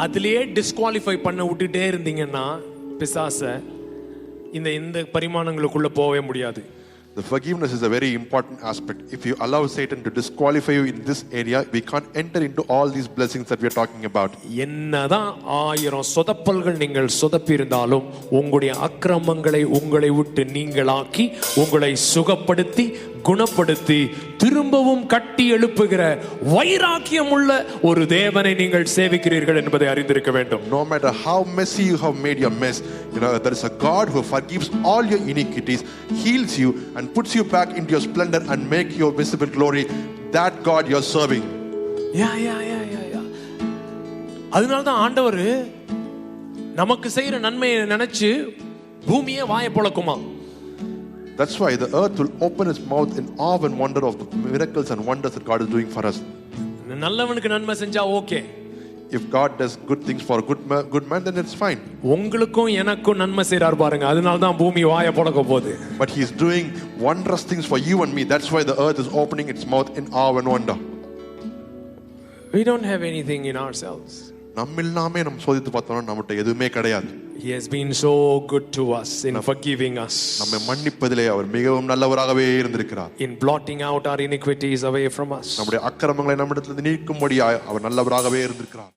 அதிலேயே டிஸ்குவாலிஃபை பண்ண விட்டுட்டே இருந்தீங்கன்னா பிசாச இந்த பரிமாணங்களுக்குள்ள போகவே முடியாது. The forgiveness is a very important aspect. If you allow Satan to disqualify you in this area, we can't enter into all these blessings that we are talking about. என்னதான் 1000 சொதப்பல்கள் நீங்கள் சொதப்பி இருந்தாலும் உங்களுடைய அக்கிரமங்களை உங்களை விட்டு நீங்களாக்கி உங்களை சுகப்படுத்தி குணப்படுத்தி திரும்பவும் கட்டி எழுப்புகிற வைராக்கியம் உள்ள ஒரு தேவனை நீங்கள் சேவிக்கிறீர்கள் என்பதை அறிந்திருக்க வேண்டும். No matter how messy you have made your mess, you know there is a God who forgives all your iniquities, heals you and puts you back into your splendor and make your visible glory. That God you are serving. அதனால தான் ஆண்டவர் நமக்கு செய்யற நன்மையை நினைச்சு பூமியே வாயை பொளக்குமா. That's why the earth will open its mouth in awe and wonder of the miracles and wonders that God is doing for us. நல்லவனுக்கு நன்மை செஞ்சா okay. If God does good things for a good man, then it's fine. உங்களுக்கும் எனக்கும் நன்மை செய்றார் பாருங்க. அதனால தான் பூமி வாயை பொளக்க போகுது. But he is doing wondrous things for you and me. That's why the earth is opening its mouth in awe and wonder. We don't have anything in ourselves. நம்மில்லாமே நம்ம சோதித்து பார்த்தோம்னா நம்மகிட்ட எதுவுமே கிடையாது. He has been so good to us in forgiving us. நம்மை மன்னிப்பதிலே அவர் மிகவும் நல்லவராகவே இருந்திருக்கிறார். In blotting out our iniquities away from us. நம்முடைய அக்கிரமங்களை நம்மிடத்திலிருந்து நீக்கும்படியாய் அவர் நல்லவராகவே இருந்திருக்கிறார்.